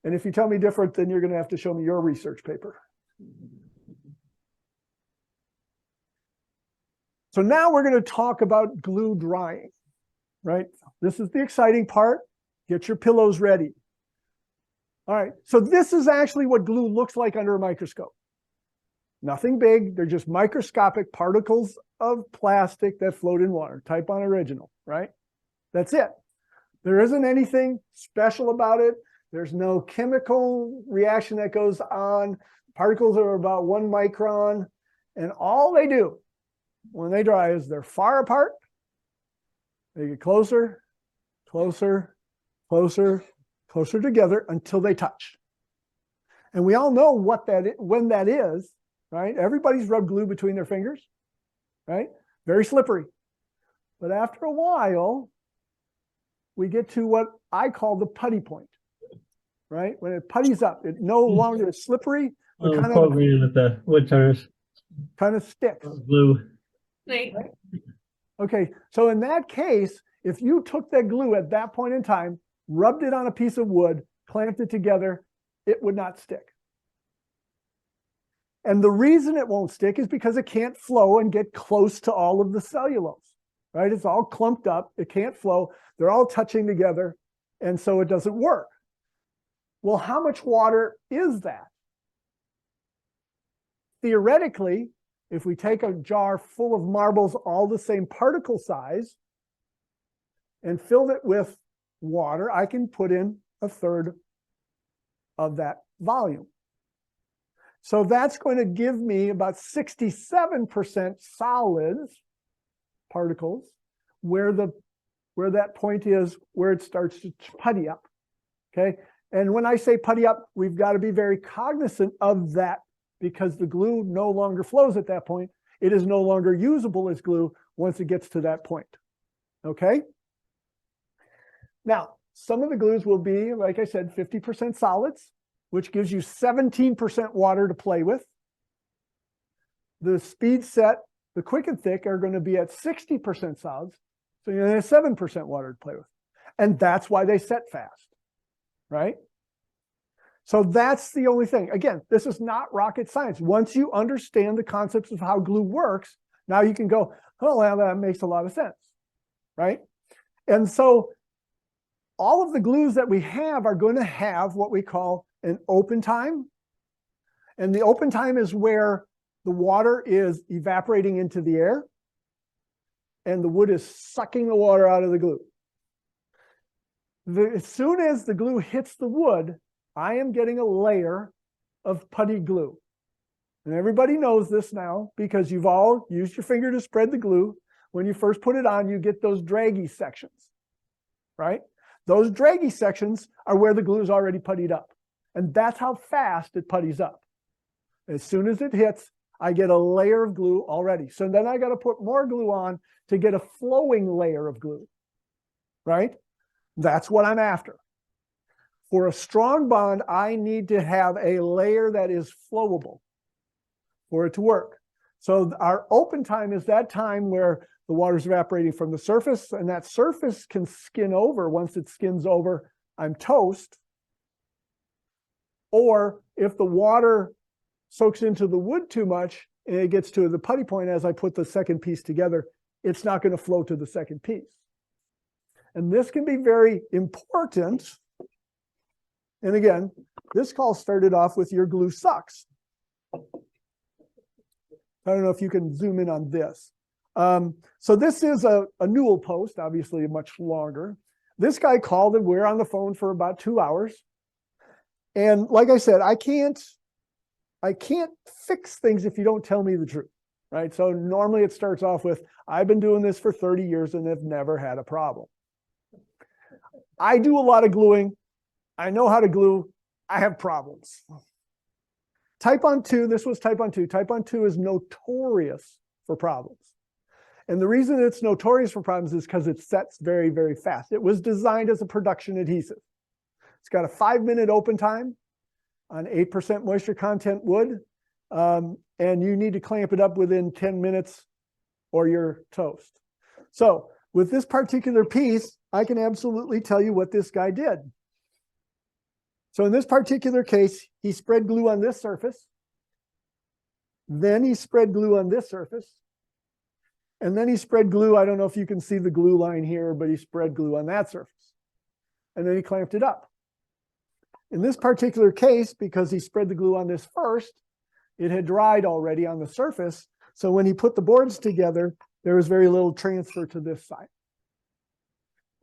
Speaker 4: And if you tell me different, then you're going to have to show me your research paper. So now we're going to talk about glue drying. right? This is the exciting part. Get your pillows ready. All right, so this is actually what glue looks like under a microscope. Nothing big, they're just microscopic particles of plastic that float in water, Titebond original, right? That's it. There isn't anything special about it. There's no chemical reaction that goes on. Particles are about 1 micron, and all they do when they dry is they're far apart. They get closer, closer, closer, closer together until they touch. And we all know what that is, when that is, right? Everybody's rubbed glue between their fingers, right? Very slippery. But after a while, we get to what I call the putty point, right? When it putties up, it no longer is slippery, but kind of
Speaker 8: with the Woodturners
Speaker 4: sticks.
Speaker 8: glue.
Speaker 4: Right? Okay, so in that case, if you took that glue at that point in time, rubbed it on a piece of wood, clamped it together, it would not stick. And the reason it won't stick is because it can't flow and get close to all of the cellulose, right? It's all clumped up, it can't flow, they're all touching together, and so it doesn't work. Well, how much water is that? Theoretically, if we take a jar full of marbles, all the same particle size, and filled it with water, I can put in 1/3 of that volume. So that's going to give me about 67% solids, particles, where that point is where it starts to putty up. Okay. And when I say putty up, we've got to be very cognizant of that because the glue no longer flows at that point. It is no longer usable as glue once it gets to that point. Okay. Now, some of the glues will be, like I said, 50% solids, which gives you 17% water to play with. The speed set, the quick and thick are going to be at 60% solids, so you're going to have 7% water to play with. And that's why they set fast, right? So that's the only thing. Again, this is not rocket science. Once you understand the concepts of how glue works, now you can go, oh, well, that makes a lot of sense, right? And so all of the glues that we have are going to have what we call an open time. And the open time is where the water is evaporating into the air and the wood is sucking the water out of the glue. As soon as the glue hits the wood, I am getting a layer of putty glue. And everybody knows this now because you've all used your finger to spread the glue. When you first put it on, you get those draggy sections, right? Those draggy sections are where the glue is already puttied up. And that's how fast it putties up. As soon as it hits, I get a layer of glue already. So then I got to put more glue on to get a flowing layer of glue, right? That's what I'm after. For a strong bond, I need to have a layer that is flowable for it to work. So our open time is that time where the water is evaporating from the surface, and that surface can skin over. Once it skins over, I'm toast. Or if the water soaks into the wood too much and it gets to the putty point as I put the second piece together, it's not going to flow to the second piece. And this can be very important. And again, this call started off with your glue sucks. I don't know if you can zoom in on this. So this is a Newell post, obviously much longer. This guy called and we're on the phone for about 2 hours. And like I said, I can't fix things if you don't tell me the truth, right? So normally it starts off with, I've been doing this for 30 years and have never had a problem. I do a lot of gluing. I know how to glue. I have problems. Titebond 2, this was Titebond 2. Titebond 2 is notorious for problems. And the reason it's notorious for problems is because it sets very, very fast. It was designed as a production adhesive. It's got a 5-minute open time on 8% moisture content wood. And you need to clamp it up within 10 minutes or you're toast. So with this particular piece, I can absolutely tell you what this guy did. So in this particular case, he spread glue on this surface. Then he spread glue on this surface. And then he spread glue. I don't know if you can see the glue line here, but he spread glue on that surface. And then he clamped it up. In this particular case, because he spread the glue on this first, it had dried already on the surface. So when he put the boards together, there was very little transfer to this side.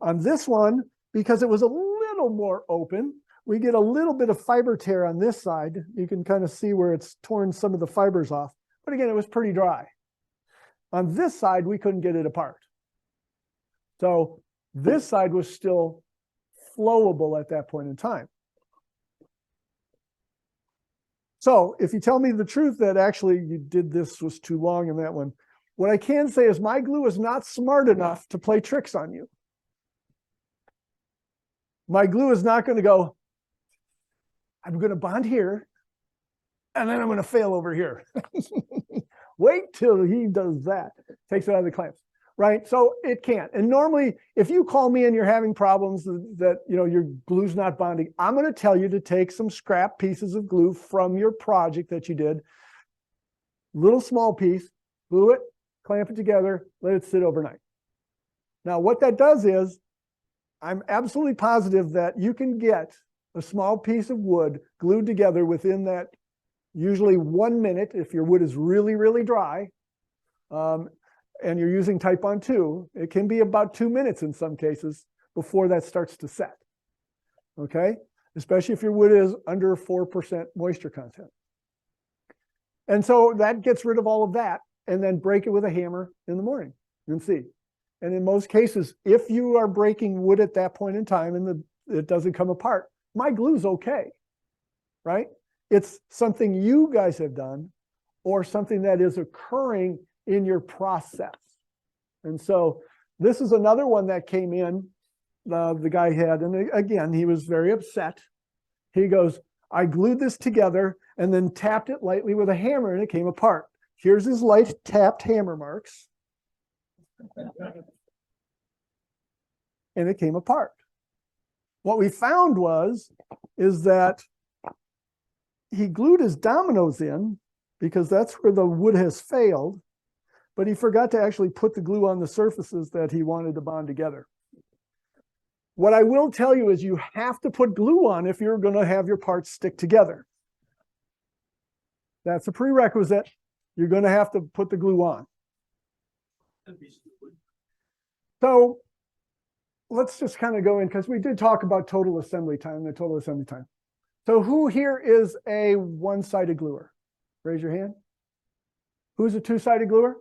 Speaker 4: On this one, because it was a little more open, we get a little bit of fiber tear on this side. You can kind of see where it's torn some of the fibers off. But again, it was pretty dry. On this side, we couldn't get it apart. So this side was still flowable at that point in time. So if you tell me the truth that actually you did this was too long in that one, what I can say is my glue is not smart enough to play tricks on you. My glue is not going to go, I'm going to bond here, and then I'm going to fail over here. Wait till he does that. Takes it out of the clamps, right? So it can't. And normally, if you call me and you're having problems that your glue's not bonding, I'm going to tell you to take some scrap pieces of glue from your project that you did, little small piece, glue it, clamp it together, let it sit overnight. Now, what that does is, I'm absolutely positive that you can get a small piece of wood glued together within that usually 1 minute if your wood is really, really dry, and you're using Titebond 2. It can be about 2 minutes in some cases before that starts to set, okay? Especially if your wood is under 4% moisture content. And so that gets rid of all of that, and then break it with a hammer in the morning and see. And in most cases, if you are breaking wood at that point in time and it doesn't come apart, my glue's okay, right? It's something you guys have done or something that is occurring in your process. And so this is another one that came in, the guy had, and again, he was very upset. He goes, I glued this together and then tapped it lightly with a hammer and it came apart. Here's his light tapped hammer marks. And it came apart. What we found is that he glued his dominoes in because that's where the wood has failed, but he forgot to actually put the glue on the surfaces that he wanted to bond together. What I will tell you is you have to put glue on if you're going to have your parts stick together. That's a prerequisite. You're going to have to put the glue on. So let's just kind of go in because we did talk about total assembly time, the total assembly time. So who here is a one-sided gluer? Raise your hand. Who's a two-sided gluer?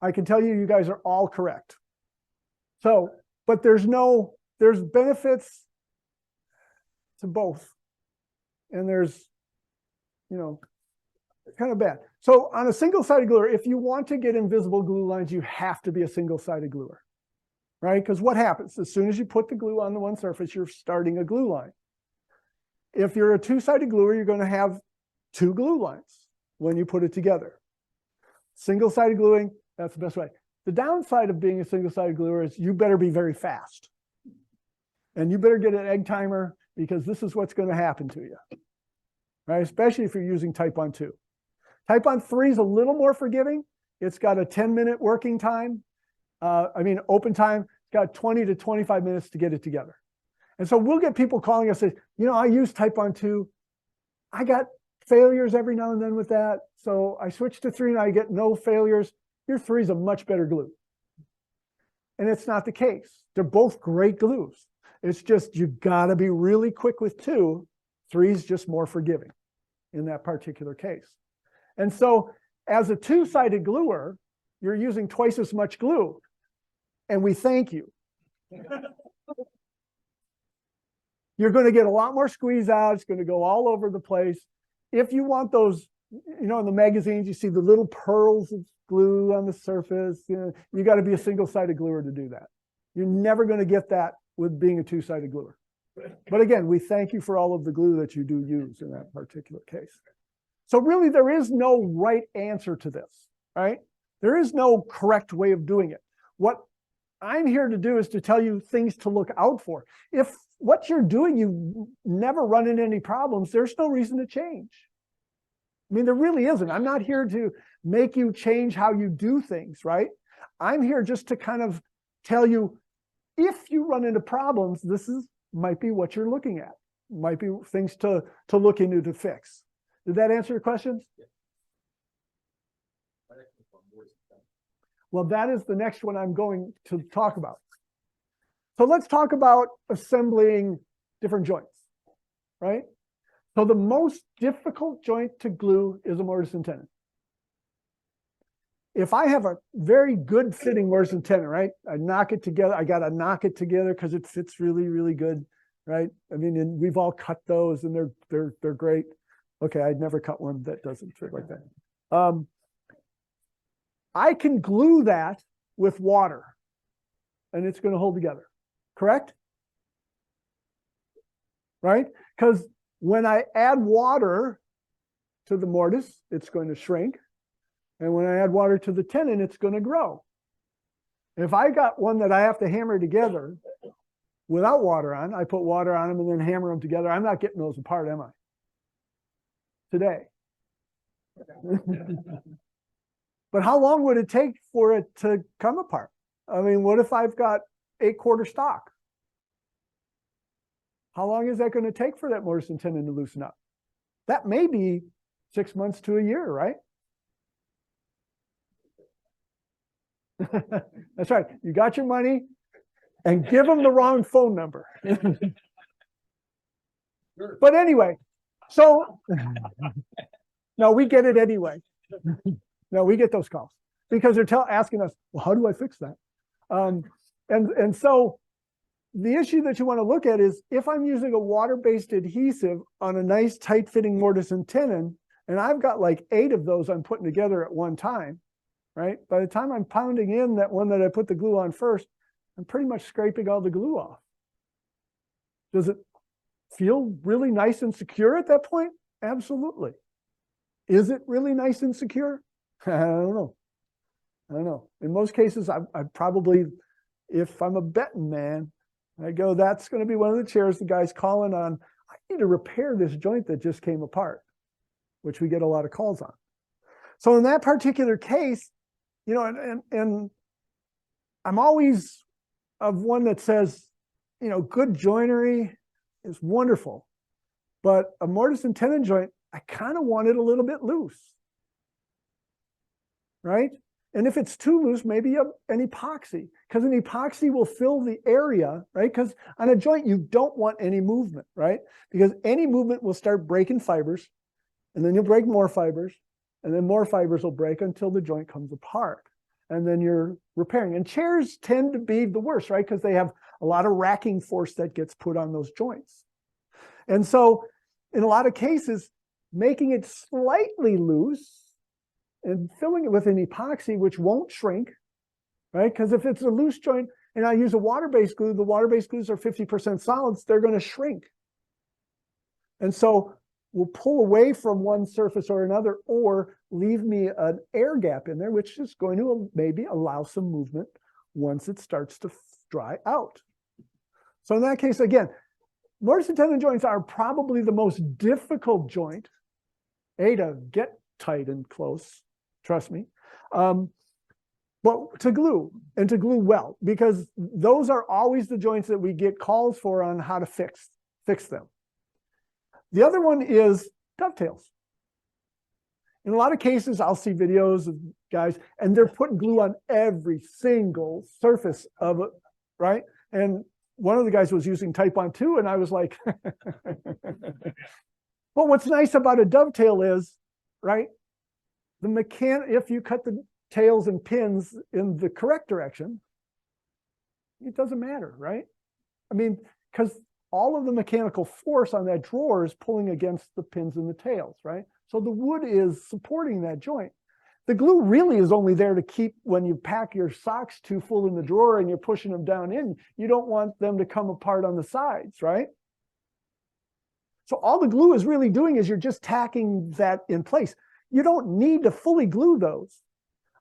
Speaker 4: I can tell you, you guys are all correct. So, but there's benefits to both. And there's, it's kind of bad. So on a single-sided gluer, if you want to get invisible glue lines, you have to be a single-sided gluer, right? Because what happens? As soon as you put the glue on the one surface, you're starting a glue line. If you're a two-sided gluer, you're going to have two glue lines when you put it together. Single-sided gluing, that's the best way. The downside of being a single-sided gluer is you better be very fast. And you better get an egg timer because this is what's going to happen to you, right? Especially if you're using Titebond 2. Titebond 3 is a little more forgiving. It's got a 10-minute working time. Open time. It's got 20 to 25 minutes to get it together. And so we'll get people calling us and say, I use Titebond 2. I got failures every now and then with that. So I switched to 3 and I get no failures. Your 3 is a much better glue. And it's not the case. They're both great glues. It's just you got to be really quick with 2. 3 is just more forgiving in that particular case. And so as a two-sided gluer, you're using twice as much glue. And we thank you. You're going to get a lot more squeeze out. It's going to go all over the place. If you want those, in the magazines, you see the little pearls of glue on the surface. You got to be a single-sided gluer to do that. You're never going to get that with being a two-sided gluer. But again, we thank you for all of the glue that you do use in that particular case. So really, there is no right answer to this, right? There is no correct way of doing it. What I'm here to do is to tell you things to look out for. If what you're doing, you never run into any problems, there's no reason to change. There really isn't. I'm not here to make you change how you do things, right? I'm here just to kind of tell you, if you run into problems, might be what you're looking at, might be things to look into to fix. Did that answer your question? Well, that is the next one I'm going to talk about. So let's talk about assembling different joints, right? So the most difficult joint to glue is a mortise and tenon. If I have a very good fitting mortise and tenon, right? I knock it together. I got to knock it together because it fits really, really good, right? I mean, and we've all cut those and they're great. Okay, I'd never cut one that doesn't fit like that. I can glue that with water and it's going to hold together, correct? Right? Because when I add water to the mortise, it's going to shrink. And when I add water to the tenon, it's going to grow. If I got one that I have to hammer together without water on, I put water on them and then hammer them together. I'm not getting those apart, am I? Today. But how long would it take for it to come apart? I mean, what if I've got 8/4 stock? How long is that going to take for that mortise and tenon to loosen up? That may be 6 months to a year, right? That's right. You got your money and give them the wrong phone number. But anyway, so no, we get it anyway. No, we get those calls because they're asking us, well, how do I fix that? And so the issue that you want to look at is if I'm using a water-based adhesive on a nice tight-fitting mortise and tenon, and I've got like 8 of those I'm putting together at one time, right? By the time I'm pounding in that one that I put the glue on first, I'm pretty much scraping all the glue off. Does it feel really nice and secure at that point? Absolutely. Is it really nice and secure? I don't know. I don't know. In most cases, I probably, if I'm a betting man, I go, that's going to be one of the chairs the guy's calling on. I need to repair this joint that just came apart, which we get a lot of calls on. So in that particular case, you know, and I'm always of one that says, you know, good joinery is wonderful, but a mortise and tenon joint, I kind of want it a little bit loose, right? And if it's too loose, maybe an epoxy, because an epoxy will fill the area, right? Because on a joint, you don't want any movement, right? Because any movement will start breaking fibers, and then you'll break more fibers, and then more fibers will break until the joint comes apart. And then you're repairing. And chairs tend to be the worst, right? Because they have a lot of racking force that gets put on those joints. And so in a lot of cases, making it slightly loose and filling it with an epoxy, which won't shrink, right? Because if it's a loose joint and I use a water-based glue, the water-based glues are 50% solids, they're going to shrink. And so we'll pull away from one surface or another, or leave me an air gap in there, which is going to maybe allow some movement once it starts to dry out. So in that case, again, mortise and tenon joints are probably the most difficult joint, to get tight and close, trust me, but to glue, and to glue well, because those are always the joints that we get calls for on how to fix them. The other one is dovetails. In a lot of cases, I'll see videos of guys, and they're putting glue on every single surface of it, right? And one of the guys was using Titebond too, and I was like, but what's nice about a dovetail is, right, if you cut the tails and pins in the correct direction, it doesn't matter, right? I mean, because all of the mechanical force on that drawer is pulling against the pins and the tails, right? So the wood is supporting that joint. The glue really is only there to keep, when you pack your socks too full in the drawer and you're pushing them down in, you don't want them to come apart on the sides, right? So all the glue is really doing is you're just tacking that in place. You don't need to fully glue those.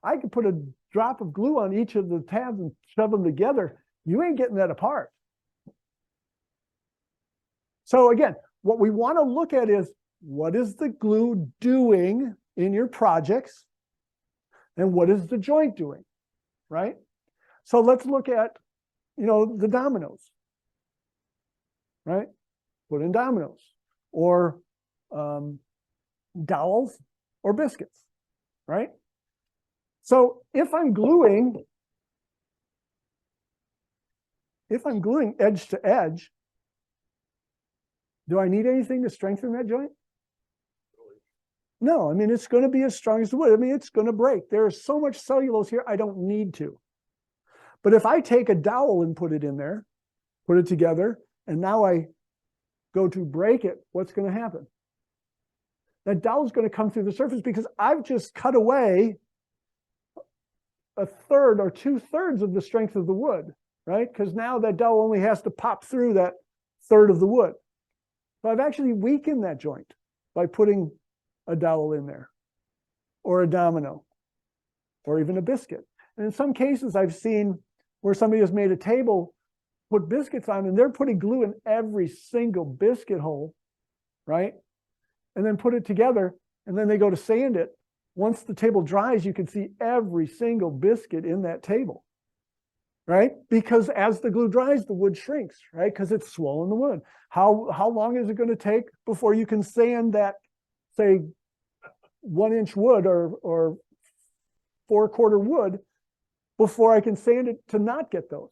Speaker 4: I could put a drop of glue on each of the tabs and shove them together. You ain't getting that apart. So again, what we want to look at is, what is the glue doing in your projects? And what is the joint doing, right? So let's look at, the dominoes, right? Put in dominoes or dowels or biscuits, right? So if I'm gluing edge to edge, do I need anything to strengthen that joint? No, I mean, it's going to be as strong as the wood. I mean, it's going to break. There's so much cellulose here, I don't need to. But if I take a dowel and put it in there, put it together, and now I go to break it, what's going to happen? That dowel is going to come through the surface because I've just cut away a third or 2/3 of the strength of the wood, right? Because now that dowel only has to pop through that third of the wood. So I've actually weakened that joint by putting a dowel in there, or a domino, or even a biscuit. And in some cases, I've seen where somebody has made a table, put biscuits on, and they're putting glue in every single biscuit hole, right? And then put it together, and then they go to sand it. Once the table dries, you can see every single biscuit in that table, right? Because as the glue dries, the wood shrinks, right? Because it's swollen the wood. How long is it going to take before you can sand that, say, 1-inch wood or 4/4 wood before I can sand it to not get those?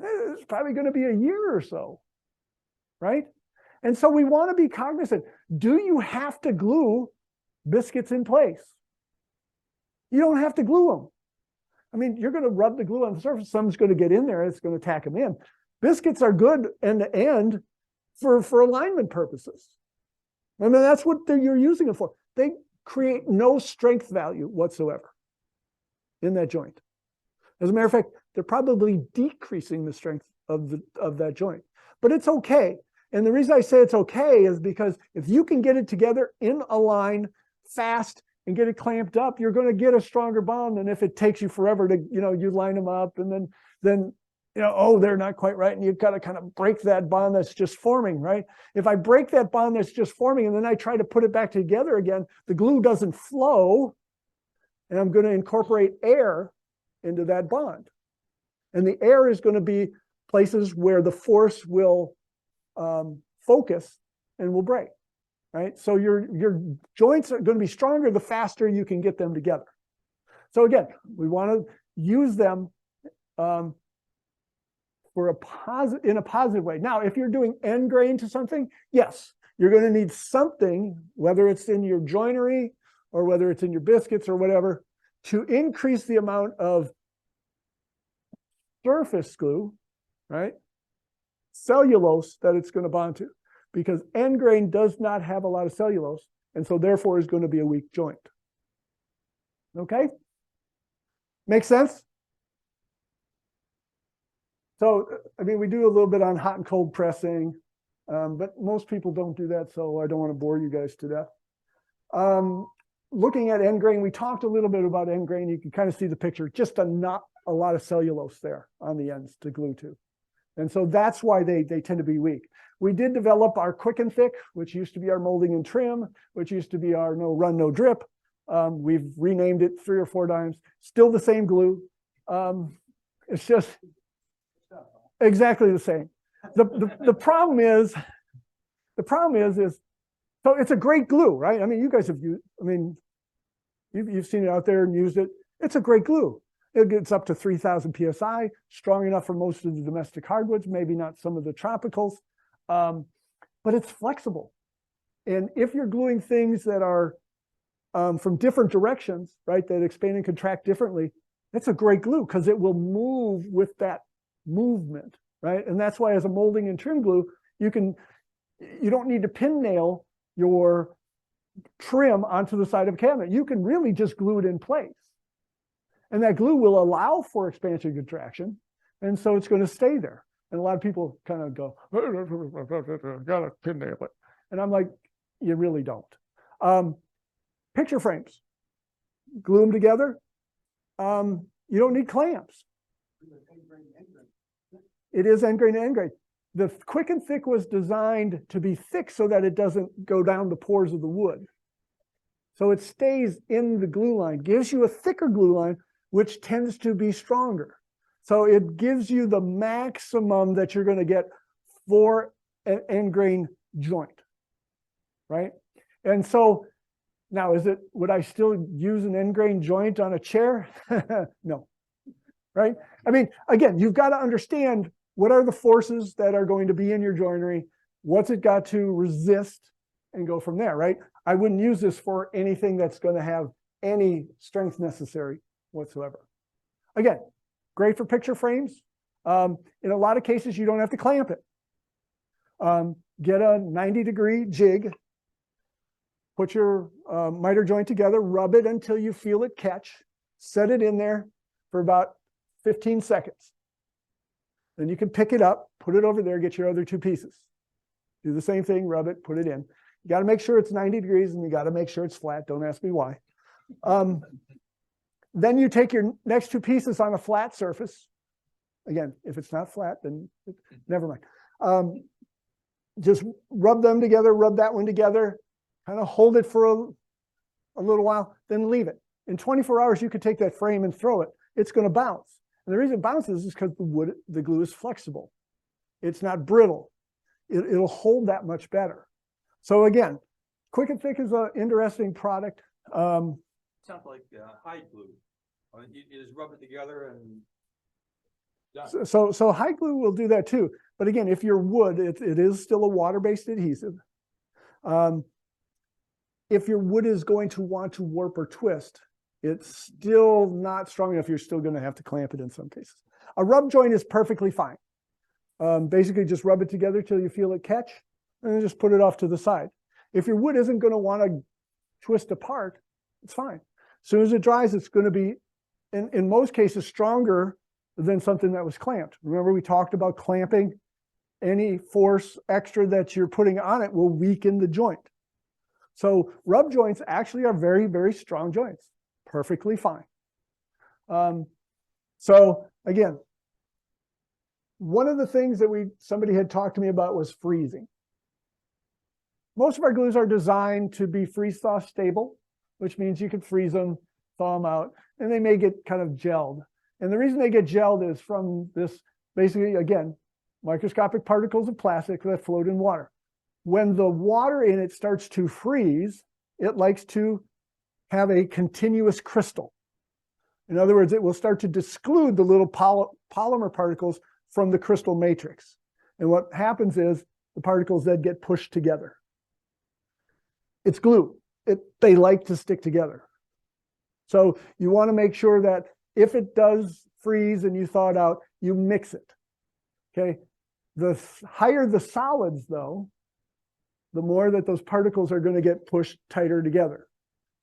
Speaker 4: It's probably going to be a year or so, right? And so we want to be cognizant. Do you have to glue biscuits in place? You don't have to glue them. I mean, you're going to rub the glue on the surface. Some's going to get in there. It's going to tack them in. Biscuits are good end to end for alignment purposes. I mean, that's what you're using it for. They create no strength value whatsoever in that joint. As a matter of fact, they're probably decreasing the strength of that joint. But it's okay. And the reason I say it's okay is because if you can get it together in a line fast and get it clamped up, you're going to get a stronger bond than if it takes you forever to, you line them up and then oh, they're not quite right. And you've got to kind of break that bond that's just forming, right? If I break that bond that's just forming and then I try to put it back together again, the glue doesn't flow, and I'm going to incorporate air into that bond. And the air is going to be places where the force will focus and will break, right? So your joints are going to be stronger the faster you can get them together. So again, we want to use them in a positive way. Now, if you're doing end grain to something, yes, you're going to need something, whether it's in your joinery or whether it's in your biscuits or whatever, to increase the amount of surface glue, right? Cellulose that it's going to bond to, because end grain does not have a lot of cellulose, and so therefore is going to be a weak joint. Okay? Make sense? So, I mean, we do a little bit on hot and cold pressing, but most people don't do that, so I don't want to bore you guys to death. Looking at end grain, we talked a little bit about end grain. You can kind of see the picture, just not a lot of cellulose there on the ends to glue to. And so that's why they tend to be weak. We did develop our quick and thick, which used to be our molding and trim, which used to be our no run, no drip. We've renamed it 3 or 4 times. Still the same glue. It's just exactly the same. The problem is so it's a great glue, right? I mean, you guys have used, I mean, you've seen it out there and used it. It's a great glue. It gets up to 3,000 PSI, strong enough for most of the domestic hardwoods, maybe not some of the tropicals, but it's flexible. And if you're gluing things that are from different directions, right, that expand and contract differently, that's a great glue because it will move with that movement, right? And that's why as a molding and trim glue, you don't need to pin nail your trim onto the side of a cabinet. You can really just glue it in place. And that glue will allow for expansion and contraction, and so it's going to stay there. And a lot of people kind of go, gotta pin nail it. And I'm like, you really don't. Picture frames, glue them together. You don't need clamps. It is end grain to end grain. The quick and thick was designed to be thick so that it doesn't go down the pores of the wood. So it stays in the glue line, gives you a thicker glue line, which tends to be stronger. So it gives you the maximum that you're going to get for an end grain joint, right? And so now would I still use an end grain joint on a chair? No, right? I mean, again, you've got to understand what are the forces that are going to be in your joinery, what's it got to resist, and go from there, right? I wouldn't use this for anything that's going to have any strength necessary whatsoever. Again, great for picture frames. In a lot of cases, you don't have to clamp it. Get a 90-degree jig, put your miter joint together, rub it until you feel it catch, set it in there for about 15 seconds. Then you can pick it up, put it over there, get your other two pieces. Do the same thing, rub it, put it in. You got to make sure it's 90 degrees and you got to make sure it's flat. Don't ask me why. Then you take your next two pieces on a flat surface. Again, if it's not flat, then never mind. Just rub them together, rub that one together, kind of hold it for a little while, then leave it. In 24 hours, you could take that frame and throw it. It's going to bounce. And the reason it bounces is because the glue is flexible. It's not brittle. It'll hold that much better. So again, Quick and Thick is an interesting product.
Speaker 5: Sounds like hide glue. You just rub it together and done.
Speaker 4: So hide glue will do that too. But again, if you're wood, it is still a water-based adhesive. If your wood is going to want to warp or twist, it's still not strong enough. You're still going to have to clamp it in some cases. A rub joint is perfectly fine. Basically, just rub it together till you feel it catch, and then just put it off to the side. If your wood isn't going to want to twist apart, it's fine. As soon as it dries, it's going to be, in most cases, stronger than something that was clamped. Remember, we talked about clamping. Any force extra that you're putting on it will weaken the joint. So rub joints actually are very, very strong joints. Perfectly fine. So again, one of the things that somebody had talked to me about was freezing. Most of our glues are designed to be freeze-thaw stable, which means you can freeze them, thaw them out, and they may get kind of gelled. And the reason they get gelled is from this, basically, again, microscopic particles of plastic that float in water. When the water in it starts to freeze, it likes to have a continuous crystal. In other words, it will start to disclude the little polymer particles from the crystal matrix. And what happens is the particles then get pushed together. It's glue. They like to stick together. So you want to make sure that if it does freeze and you thaw it out, you mix it. Okay. The higher the solids, though, the more that those particles are going to get pushed tighter together.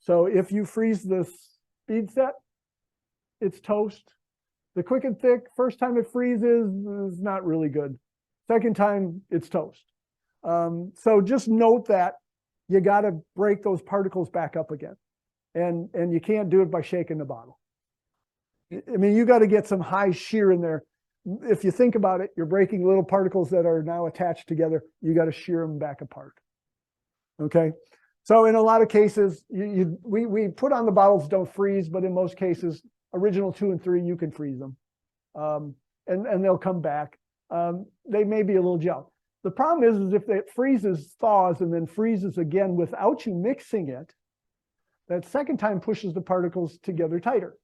Speaker 4: So if you freeze the speed set, it's toast. The Quick and Thick, first time it freezes is not really good. Second time, it's toast. So just note that you got to break those particles back up again. And you can't do it by shaking the bottle. I mean, you got to get some high shear in there. If you think about it, you're breaking little particles that are now attached together. You got to shear them back apart. Okay. So in a lot of cases, we put on the bottles don't freeze, but in most cases, original 2 and 3, you can freeze them. And they'll come back. They may be a little gel. The problem is if it freezes, thaws, and then freezes again without you mixing it, that second time pushes the particles together tighter.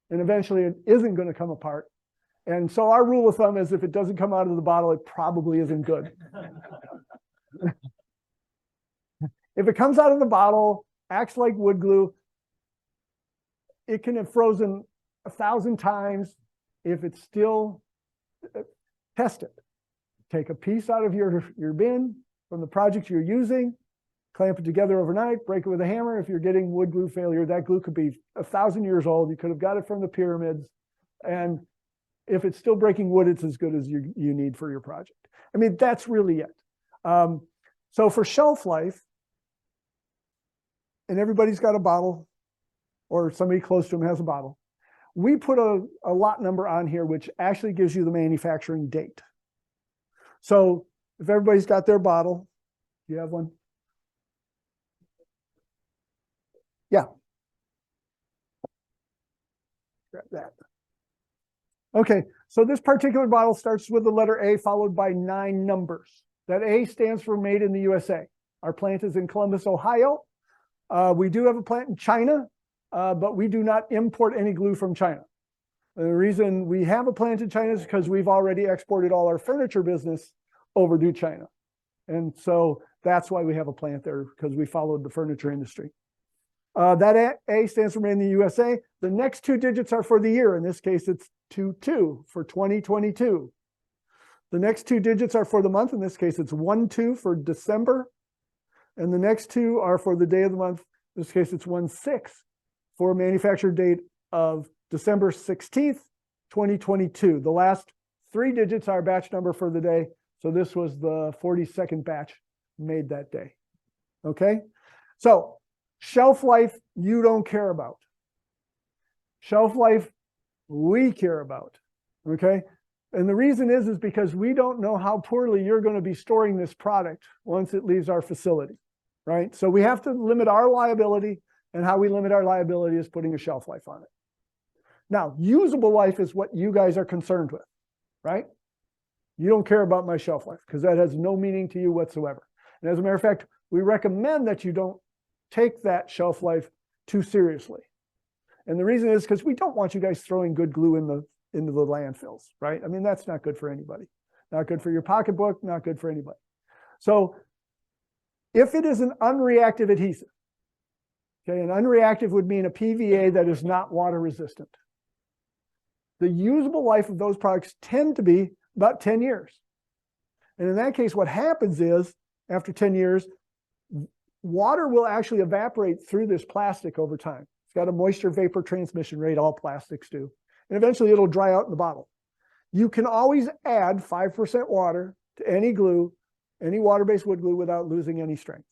Speaker 4: And eventually it isn't going to come apart. And so our rule of thumb is if it doesn't come out of the bottle, it probably isn't good. If it comes out of the bottle, acts like wood glue, it can have frozen 1,000 times. If it's still, test it. Take a piece out of your bin from the project you're using, clamp it together overnight, break it with a hammer. If you're getting wood glue failure, that glue could be 1,000 years old. You could have got it from the pyramids. And if it's still breaking wood, it's as good as you need for your project. I mean, that's really it. So for shelf life, and everybody's got a bottle, or somebody close to them has a bottle, we put a lot number on here, which actually gives you the manufacturing date. So if everybody's got their bottle, you have one? Yeah. Grab that. Okay, so this particular bottle starts with the letter A followed by 9 numbers. That A stands for Made in the USA. Our plant is in Columbus, Ohio. We do have a plant in China, but we do not import any glue from China. The reason we have a plant in China is because we've already exported all our furniture business over to China. And so that's why we have a plant there, because we followed the furniture industry. That A stands for Made in the USA. The next 2 digits are for the year. In this case, it's 22 for 2022. The next 2 digits are for the month. In this case, it's 12 for December. And the next 2 are for the day of the month. In this case, it's 16 for manufacture date of December 16th, 2022. The last 3 digits are batch number for the day. So this was the 42nd batch made that day. Okay? So shelf life, you don't care about. Shelf life, we care about. Okay? And the reason is because we don't know how poorly you're going to be storing this product once it leaves our facility, right? So we have to limit our liability, and how we limit our liability is putting a shelf life on it. Now, usable life is what you guys are concerned with, right? You don't care about my shelf life because that has no meaning to you whatsoever. And as a matter of fact, we recommend that you don't take that shelf life too seriously. And the reason is because we don't want you guys throwing good glue into the landfills, right? I mean, that's not good for anybody. Not good for your pocketbook, not good for anybody. So if it is an unreactive adhesive, okay, an unreactive would mean a PVA that is not water resistant. The usable life of those products tend to be about 10 years. And in that case, what happens is, after 10 years, water will actually evaporate through this plastic over time. It's got a moisture vapor transmission rate, all plastics do. And eventually it'll dry out in the bottle. You can always add 5% water to any glue, any water-based wood glue, without losing any strength.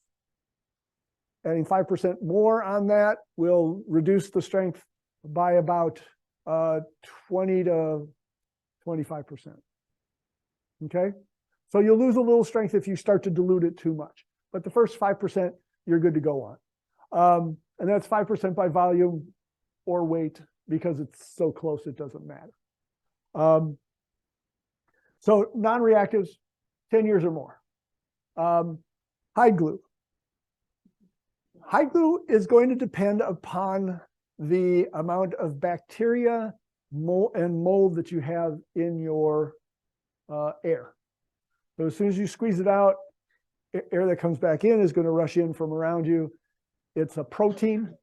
Speaker 4: Adding 5% more on that will reduce the strength by about 20 to 25%. Okay? So you'll lose a little strength if you start to dilute it too much. But the first 5%, you're good to go on. And that's 5% by volume or weight, because it's so close, it doesn't matter. So non-reactives, 10 years or more. Hide glue. Hide glue is going to depend upon the amount of bacteria and mold that you have in your air. So as soon as you squeeze it out, air that comes back in is going to rush in from around you. It's a protein.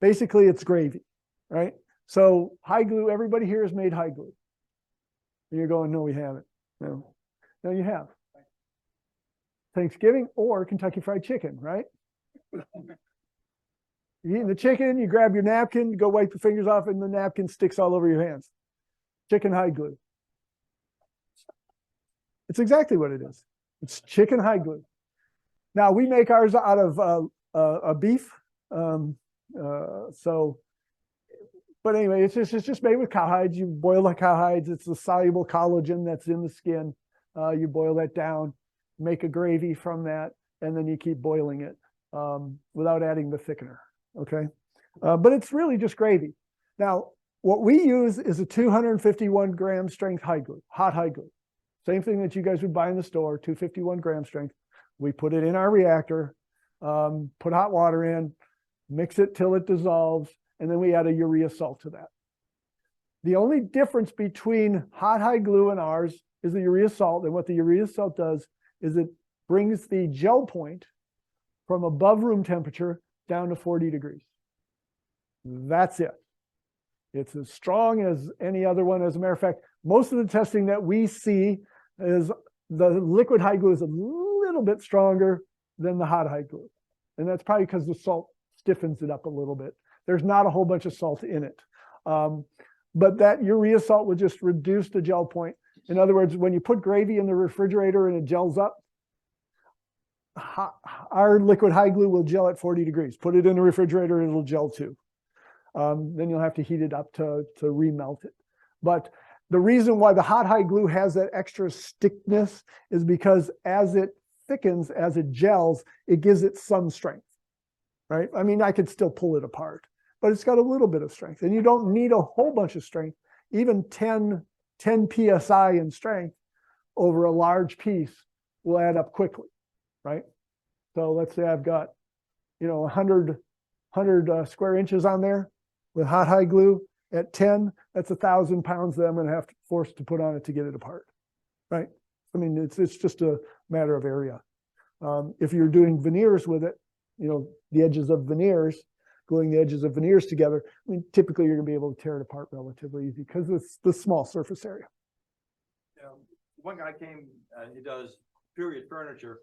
Speaker 4: Basically, it's gravy, right? So hide glue, everybody here has made hide glue. And you're going, no, we haven't. No, no, you have. Thanksgiving or Kentucky Fried Chicken, right? You're eating the chicken, you grab your napkin, you go wipe your fingers off, and the napkin sticks all over your hands. Chicken hide glue. It's exactly what it is. It's chicken hide glue. Now, we make ours out of a beef. But anyway, it's just made with cowhides. You boil the cowhides. It's the soluble collagen that's in the skin. You boil that down, make a gravy from that, and then you keep boiling it without adding the thickener. Okay, but it's really just gravy. Now, what we use is a 251 gram strength hide glue, hot hide glue. Same thing that you guys would buy in the store, 251 gram strength. We put it in our reactor, put hot water in, mix it till it dissolves, and then we add a urea salt to that. The only difference between hot hide glue and ours is the urea salt. And what the urea salt does is it brings the gel point from above room temperature down to 40 degrees. That's it. It's as strong as any other one. As a matter of fact, most of the testing that we see is the liquid hide glue is a little bit stronger than the hot hide glue. And that's probably because the salt stiffens it up a little bit. There's not a whole bunch of salt in it. But that urea salt would just reduce the gel point. In other words, when you put gravy in the refrigerator and it gels up, our liquid hide glue will gel at 40 degrees. Put it in the refrigerator, it'll gel too. Then you'll have to heat it up to remelt it. But the reason why the hot hide glue has that extra stickness is because as it thickens, as it gels, it gives it some strength, right? I mean, I could still pull it apart, but it's got a little bit of strength, and you don't need a whole bunch of strength. Even 10 PSI in strength over a large piece will add up quickly, right? So let's say I've got, 100 square inches on there with hot high glue at 10, that's 1,000 pounds that I'm going to have to force to put on it to get it apart, right? I mean, it's just a matter of area. If you're doing veneers with it, the edges of veneers, gluing the edges of veneers together, I mean, typically you're going to be able to tear it apart relatively easy because it's the small surface area.
Speaker 5: One guy came, he does period furniture.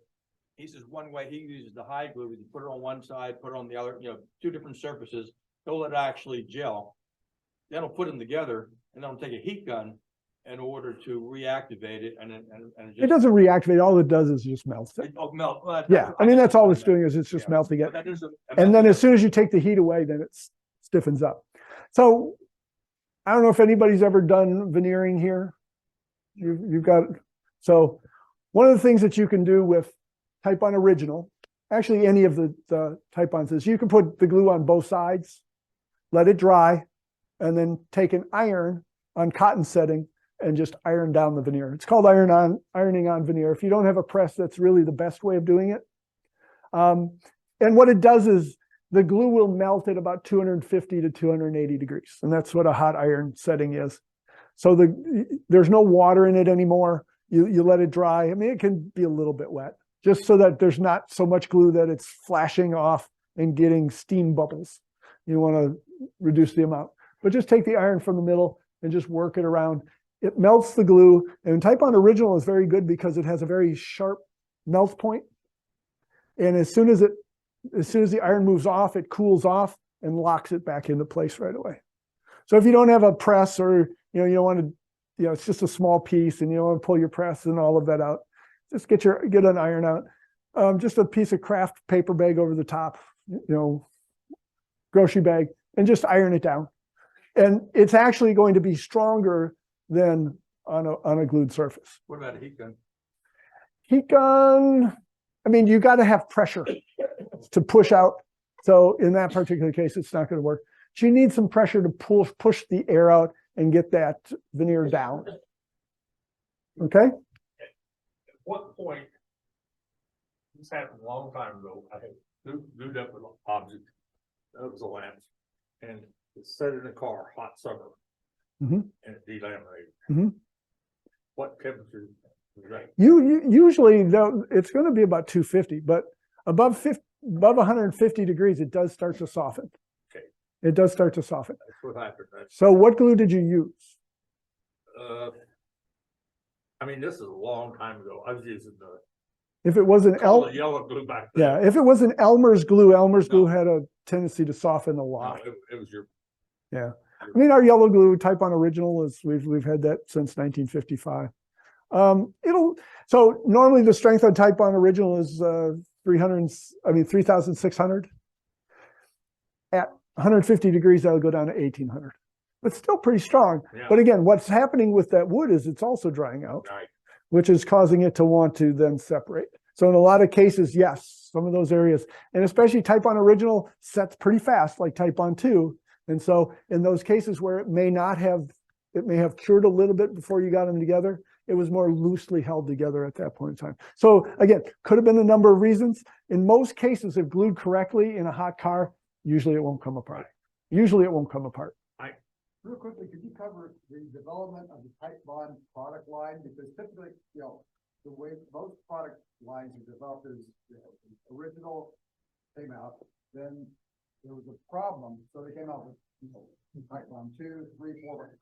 Speaker 5: He says one way he uses the high glue, you put it on one side, put it on the other, two different surfaces, he'll let it actually gel. Then he'll put them together and then he'll take a heat gun in order to reactivate it, and
Speaker 4: It doesn't reactivate. All it does is just melts it.
Speaker 5: melt. Well,
Speaker 4: Yeah, I mean, that's all it's doing is it's just melting it. And then as soon as you take the heat away, then it stiffens up. So I don't know if anybody's ever done veneering here. You've got, so one of the things that you can do with Titebond Original, actually any of the Titebonds, is you can put the glue on both sides, let it dry, and then take an iron on cotton setting and just iron down the veneer. It's called ironing on veneer. If you don't have a press, that's really the best way of doing it. And what it does is the glue will melt at about 250 to 280 degrees. And that's what a hot iron setting is. So there's no water in it anymore. You let it dry. I mean, it can be a little bit wet, just so that there's not so much glue that it's flashing off and getting steam bubbles. You want to reduce the amount. But just take the iron from the middle and just work it around. It melts the glue. And Titebond Original is very good because it has a very sharp melt point. And as soon as the iron moves off, it cools off and locks it back into place right away. So if you don't have a press, or you don't want to, it's just a small piece and you don't want to pull your press and all of that out, just get an iron out. Just a piece of craft paper bag over the top, grocery bag, and just iron it down. And it's actually going to be stronger than on a glued surface.
Speaker 5: What about a heat gun?
Speaker 4: Heat gun, I mean, you got to have pressure to push out. So in that particular case, it's not going to work. So you need some pressure to push the air out and get that veneer down. Okay?
Speaker 8: At what point, this happened a long time ago, I had glued up an object, that was a lamp, and it set in a car, hot summer, and it delaminated. What temperature was that?
Speaker 4: Usually, though, it's going to be about 250, but above 150 degrees, it does start to soften.
Speaker 8: Okay.
Speaker 4: It does start to soften.
Speaker 8: That's what happened.
Speaker 4: So what glue did you use?
Speaker 8: I mean, this is a long time ago. I was using
Speaker 4: If it was an
Speaker 8: the yellow glue back then.
Speaker 4: yeah, if it was an Elmer's glue had a tendency to soften a lot.
Speaker 8: No, it was your.
Speaker 4: Yeah, I mean, our yellow glue Titebond Original is we've had that since 1955. So normally the strength on Titebond Original is 3,600. At 150 degrees, that'll go down to 1,800. But still pretty strong.
Speaker 8: Yeah.
Speaker 4: But again, what's happening with that wood is it's also drying out,
Speaker 8: Right.
Speaker 4: which is causing it to want to then separate. So in a lot of cases, yes, some of those areas, and especially Titebond Original sets pretty fast, like Titebond 2. And so in those cases where it may have cured a little bit before you got them together, it was more loosely held together at that point in time. So again, could have been a number of reasons. In most cases, if glued correctly in a hot car, usually it won't come apart. Usually it won't come apart.
Speaker 6: Real quickly, could you cover the development of the Titebond product line? Because typically, the way most product lines are developed is original came out, then there was a problem, so they came out with Titebond 2, 3, 4,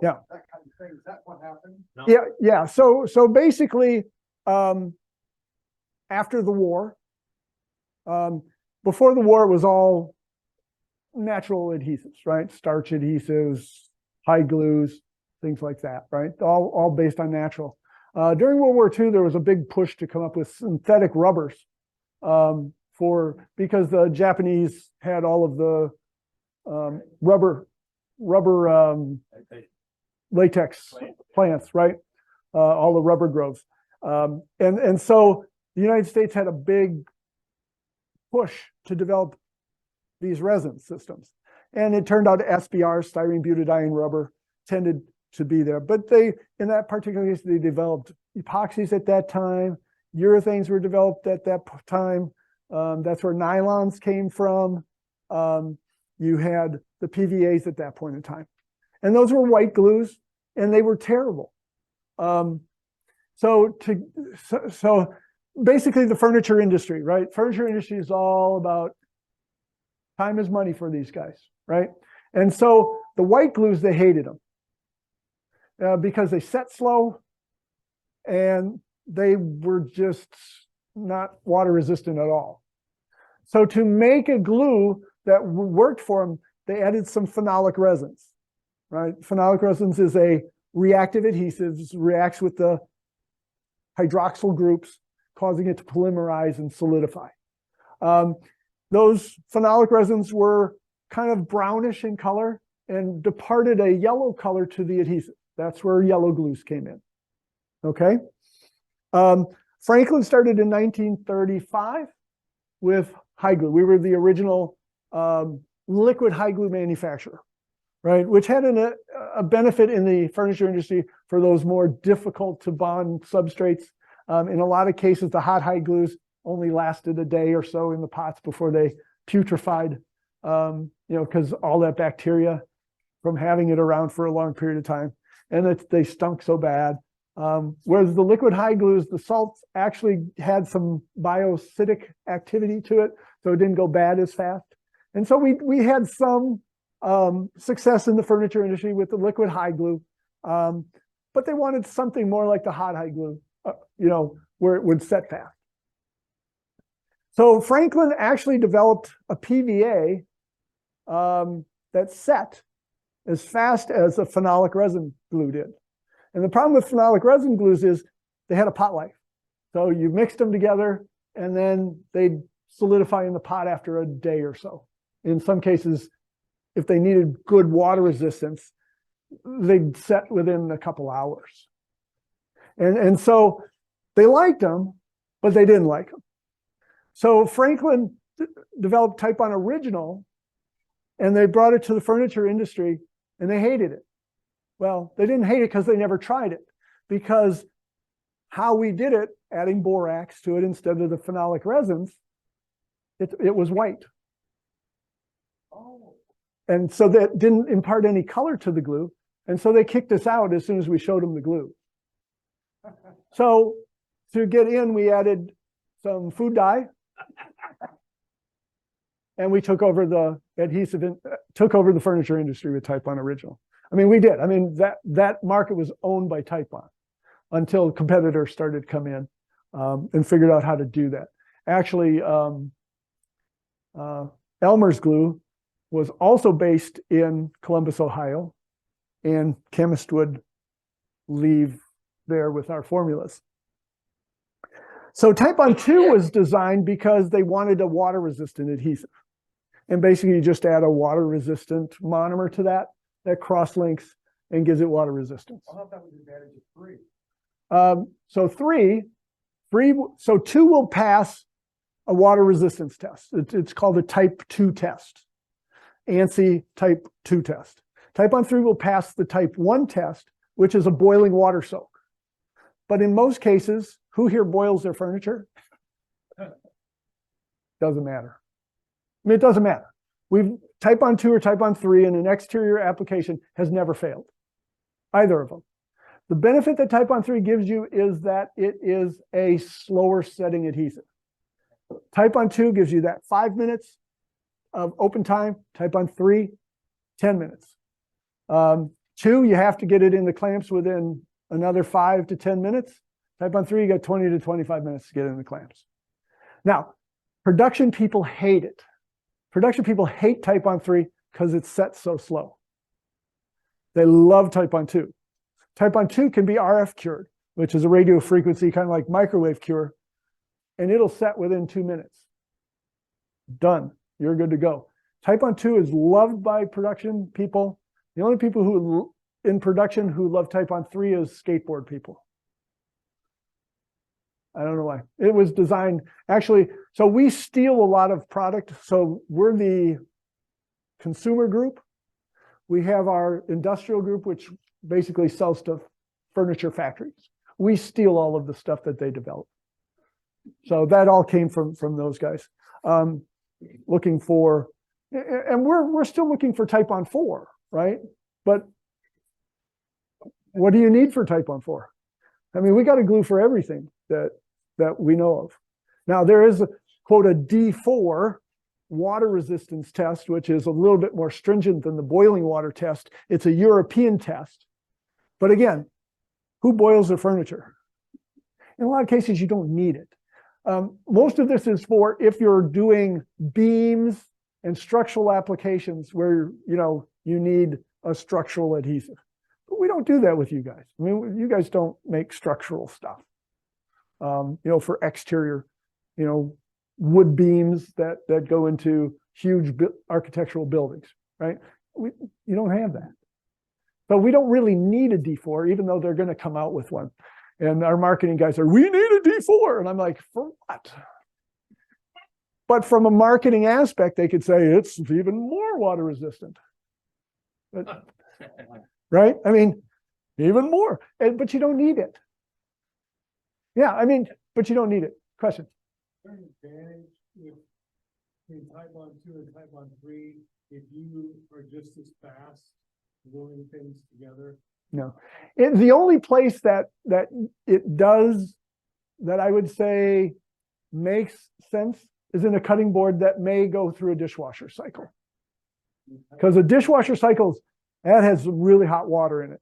Speaker 4: Yeah.
Speaker 6: that kind of thing. Is that what happened?
Speaker 8: No.
Speaker 4: Yeah. So basically, after the war, before the war, it was all natural adhesives, right? Starch adhesives, high glues, things like that, right? All based on natural. During World War II, there was a big push to come up with synthetic rubbers because the Japanese had all of the rubber latex plants, right? All the rubber groves. And so the United States had a big push to develop these resin systems. And it turned out SBR, styrene butadiene rubber, tended to be there. But they, in that particular case, they developed epoxies at that time. Urethanes were developed at that time. That's where nylons came from. You had the PVAs at that point in time. And those were white glues, and they were terrible. So basically the furniture industry, right? Furniture industry is all about time is money for these guys, right? And so the white glues, they hated them because they set slow and they were just not water resistant at all. So to make a glue that worked for them, they added some phenolic resins, right? Phenolic resins is a reactive adhesive, reacts with the hydroxyl groups, causing it to polymerize and solidify. Those phenolic resins were kind of brownish in color and departed a yellow color to the adhesive. That's where yellow glues came in. Okay. Franklin started in 1935 with high glue. We were the original liquid high glue manufacturer, right? Which had a benefit in the furniture industry for those more difficult to bond substrates. In a lot of cases, the hot high glues only lasted a day or so in the pots before they putrefied, because all that bacteria from having it around for a long period of time, and they stunk so bad. Whereas the liquid high glues, the salts actually had some bioacidic activity to it, so it didn't go bad as fast. And so we had some success in the furniture industry with the liquid high glue, but they wanted something more like the hot high glue, where it would set fast. So Franklin actually developed a PVA that set as fast as a phenolic resin glue did. And the problem with phenolic resin glues is they had a pot life. So you mixed them together and then they'd solidify in the pot after a day or so. In some cases, if they needed good water resistance, they'd set within a couple hours. And so they liked them, but they didn't like them. So Franklin developed Titebond Original, and they brought it to the furniture industry, and they hated it. Well, they didn't hate it because they never tried it, because how we did it, adding borax to it instead of the phenolic resins, it was white. Oh. And so that didn't impart any color to the glue, and so they kicked us out as soon as we showed them the glue. So to get in, we added some food dye, and we took over the adhesive, took over the furniture industry with Titebond Original. I mean, we did. I mean, that market was owned by Titebond until competitors started to come in and figured out how to do that. Actually, Elmer's Glue was also based in Columbus, Ohio, and chemists would leave there with our formulas. So Titebond 2 was designed because they wanted a water-resistant adhesive. And basically, you just add a water-resistant monomer to that cross-links and gives it water resistance.
Speaker 6: I thought that was the advantage of 3.
Speaker 4: So 2 will pass a water resistance test. It's called a type 2 test. ANSI type 2 test. Titebond 3 will pass the type 1 test, which is a boiling water soak. But in most cases, who here boils their furniture? Doesn't matter. I mean, it doesn't matter. Titebond 2 or Titebond 3 in an exterior application has never failed, either of them. The benefit that Titebond 3 gives you is that it is a slower setting adhesive. Titebond 2 gives you that 5 minutes of open time. Titebond 3, 10 minutes. 2, you have to get it in the clamps within another 5 to 10 minutes. Titebond 3, you got 20 to 25 minutes to get in the clamps. Now, production people hate it. Production people hate Titebond 3 because it's set so slow. They love Titebond 2. Titebond 2 can be RF cured, which is a radio frequency, kind of like microwave cure, and it'll set within 2 minutes. Done. You're good to go. Titebond 2 is loved by production people. The only people who in production who love Titebond 3 is skateboard people. I don't know why. It was designed, actually, so we steal a lot of product. So we're the consumer group. We have our industrial group, which basically sells to furniture factories. We steal all of the stuff that they develop. So that all came from those guys. Looking for, and we're still looking for Titebond 4, right? But what do you need for Titebond 4? I mean, we got a glue for everything that we know of. Now there is a quote a D4 water resistance test, which is a little bit more stringent than the boiling water test. It's a European test. But again, who boils their furniture? In a lot of cases, you don't need it. Most of this is for if you're doing beams and structural applications where you need a structural adhesive. But we don't do that with you guys. I mean, you guys don't make structural stuff. For exterior, wood beams that go into huge architectural buildings, right? You don't have that. But we don't really need a D4, even though they're going to come out with one. And our marketing guys are, we need a D4. And I'm like, for what? But from a marketing aspect, they could say it's even more water resistant. But, right? I mean, even more. But you don't need it. Yeah, I mean, but you don't need it. Question?
Speaker 6: Is there an advantage between Titebond 2 and Titebond 3 if you are just as fast gluing things together?
Speaker 4: No. The only place that it does, that I would say makes sense, is in a cutting board that may go through a dishwasher cycle. Because a dishwasher cycle, that has some really hot water in it.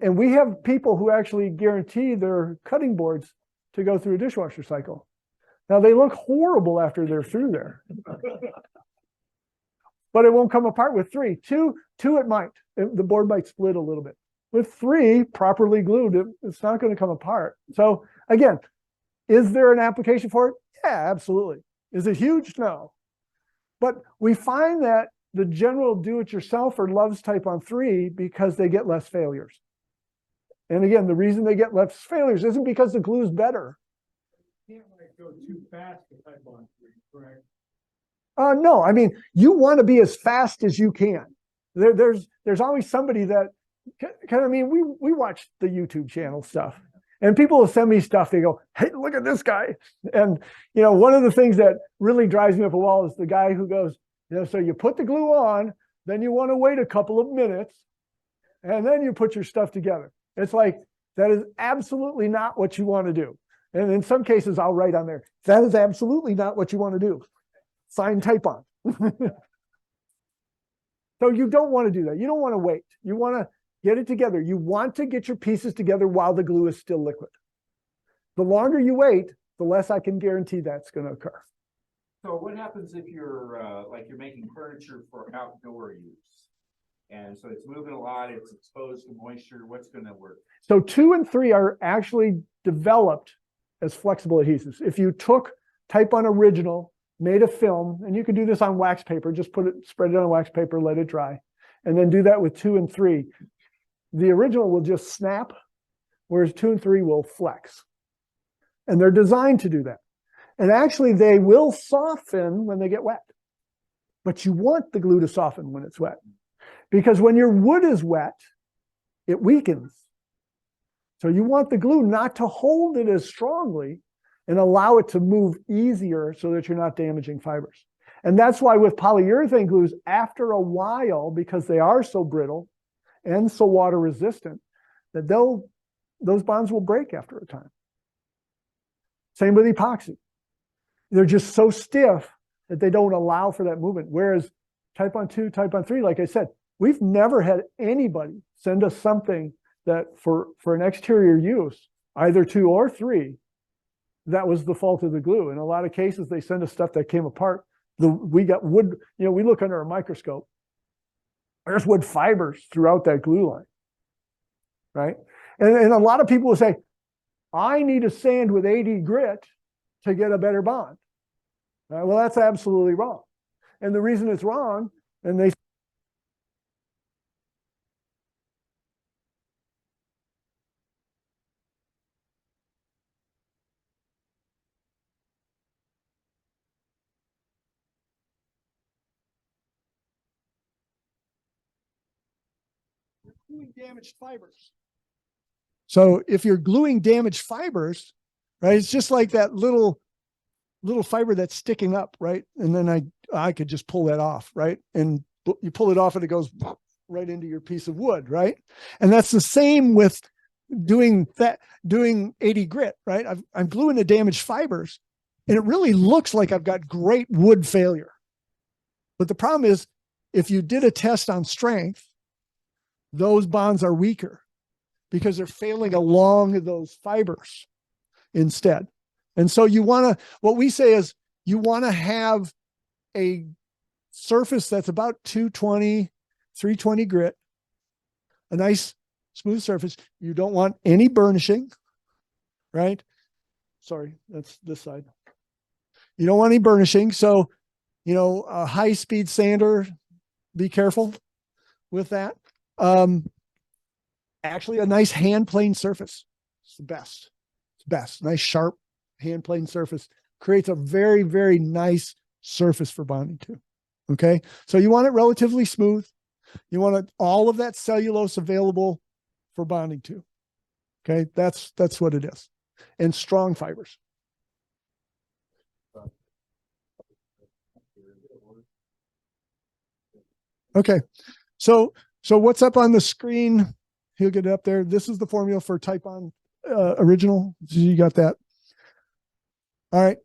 Speaker 4: And we have people who actually guarantee their cutting boards to go through a dishwasher cycle. Now they look horrible after they're through there. But it won't come apart with 3. 2 it might. The board might split a little bit. With 3 properly glued, it's not going to come apart. So again, is there an application for it? Yeah, absolutely. Is it huge? No. But we find that the general do-it-yourselfer loves Titebond 3 because they get less failures. And again, the reason they get less failures isn't because the glue is better.
Speaker 6: You can't go too fast with Titebond 3, correct?
Speaker 4: No, I mean, you want to be as fast as you can. There's always somebody that, I mean, we watch the YouTube channel stuff, and people will send me stuff. They go, hey, look at this guy. And, one of the things that really drives me up a wall is the guy who goes, so you put the glue on, then you want to wait a couple of minutes, and then you put your stuff together. It's like, that is absolutely not what you want to do. And in some cases, I'll write on there, that is absolutely not what you want to do. Sign Titebond. So you don't want to do that. You don't want to wait. You want to get it together. You want to get your pieces together while the glue is still liquid. The longer you wait, the less I can guarantee that's going to occur.
Speaker 9: So what happens if you're you're making furniture for outdoor use? And so it's moving a lot, it's exposed to moisture, what's going to work?
Speaker 4: So 2 and 3 are actually developed as flexible adhesives. If you took Titebond original, made a film, and you can do this on wax paper, just spread it on wax paper, let it dry, and then do that with 2 and 3. The original will just snap, whereas 2 and 3 will flex. And they're designed to do that. And actually, they will soften when they get wet. But you want the glue to soften when it's wet. Because when your wood is wet, it weakens. So you want the glue not to hold it as strongly and allow it to move easier so that you're not damaging fibers. And that's why with polyurethane glues, after a while, because they are so brittle and so water resistant, that those bonds will break after a time. Same with epoxy. They're just so stiff that they don't allow for that movement. Whereas Titebond 2, Titebond 3, like I said, we've never had anybody send us something that for an exterior use, either 2 or 3, that was the fault of the glue. In a lot of cases, they send us stuff that came apart. We got wood, we look under a microscope. There's wood fibers throughout that glue line, right? And a lot of people will say, I need a sand with 80 grit to get a better bond. Well, that's absolutely wrong. And the reason it's wrong, and they gluing damaged fibers. So if you're gluing damaged fibers, right, it's just like that little fiber that's sticking up, right? And then I could just pull that off, right? And you pull it off and it goes right into your piece of wood, right? And that's the same with doing 80 grit, right? I'm gluing the damaged fibers and it really looks like I've got great wood failure. But the problem is if you did a test on strength, those bonds are weaker because they're failing along those fibers instead. And so what we say is you want to have a surface that's about 220, 320 grit, a nice smooth surface. You don't want any burnishing, right? Sorry, that's this side. You don't want any burnishing. So, a high-speed sander, be careful with that. Actually, a nice hand plane surface. It's the best. It's best. Nice, sharp hand plane surface creates a very, very nice surface for bonding to. Okay. So you want it relatively smooth. You want all of that cellulose available for bonding to. Okay. That's what it is. And strong fibers. Okay. So what's up on the screen? He'll get it up there. This is the formula for Titebond original. So you got that. All right.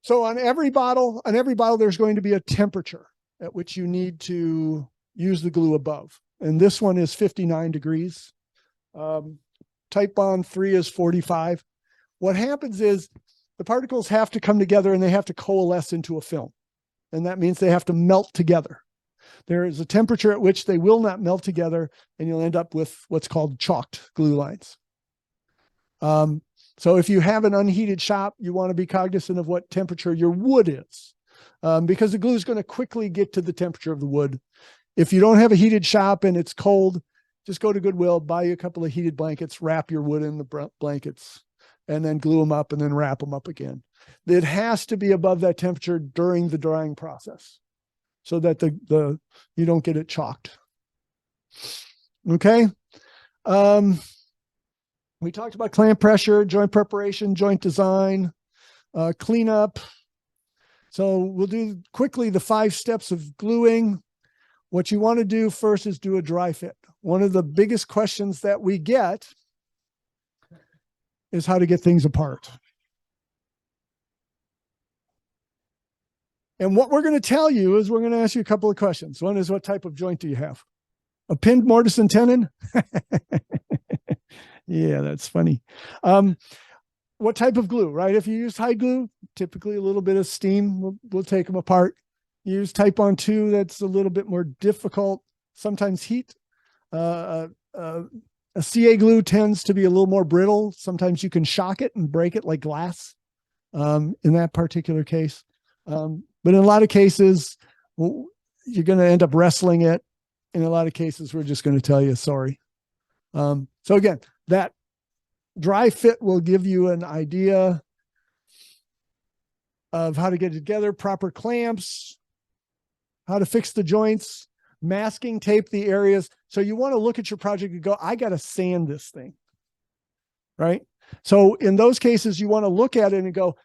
Speaker 4: So on every bottle, there's going to be a temperature at which you need to use the glue above. And this one is 59 degrees. Titebond 3 is 45. What happens is the particles have to come together and they have to coalesce into a film. And that means they have to melt together. There is a temperature at which they will not melt together and you'll end up with what's called chalked glue lines. So if you have an unheated shop, you want to be cognizant of what temperature your wood is, because the glue is going to quickly get to the temperature of the wood. If you don't have a heated shop and it's cold, just go to Goodwill, buy you a couple of heated blankets, wrap your wood in the blankets, and then glue them up and then wrap them up again. It has to be above that temperature during the drying process so that you don't get it chalked. Okay. We talked about clamp pressure, joint preparation, joint design, cleanup. So we'll do quickly the 5 steps of gluing. What you want to do first is do a dry fit. One of the biggest questions that we get is how to get things apart. And what we're going to tell you is we're going to ask you a couple of questions. One is, what type of joint do you have? A pinned mortise and tenon? Yeah, that's funny. What type of glue, right? If you use high glue, typically a little bit of steam will take them apart. You use Titebond 2, that's a little bit more difficult, sometimes heat. A CA glue tends to be a little more brittle. Sometimes you can shock it and break it like glass in that particular case. But in a lot of cases, you're going to end up wrestling it. In a lot of cases, we're just going to tell you, sorry. So again, that dry fit will give you an idea of how to get it together, proper clamps, how to fix the joints, masking tape the areas. So you want to look at your project and go, I got to sand this thing, right? So in those cases, you want to look at it and go,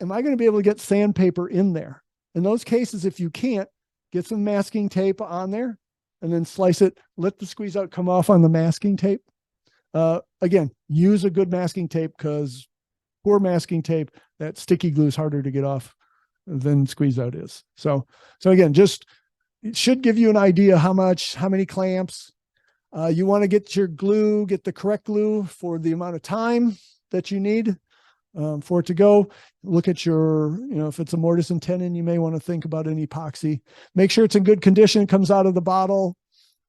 Speaker 4: am I going to be able to get sandpaper in there? In those cases, if you can't, get some masking tape on there and then slice it, let the squeeze out come off on the masking tape. Again, use a good masking tape, because poor masking tape, that sticky glue is harder to get off than squeeze out is. So again, it should give you an idea how many clamps. You want to get your glue, get the correct glue for the amount of time that you need for it to go. Look at your, if it's a mortise and tenon, you may want to think about an epoxy. Make sure it's in good condition, it comes out of the bottle.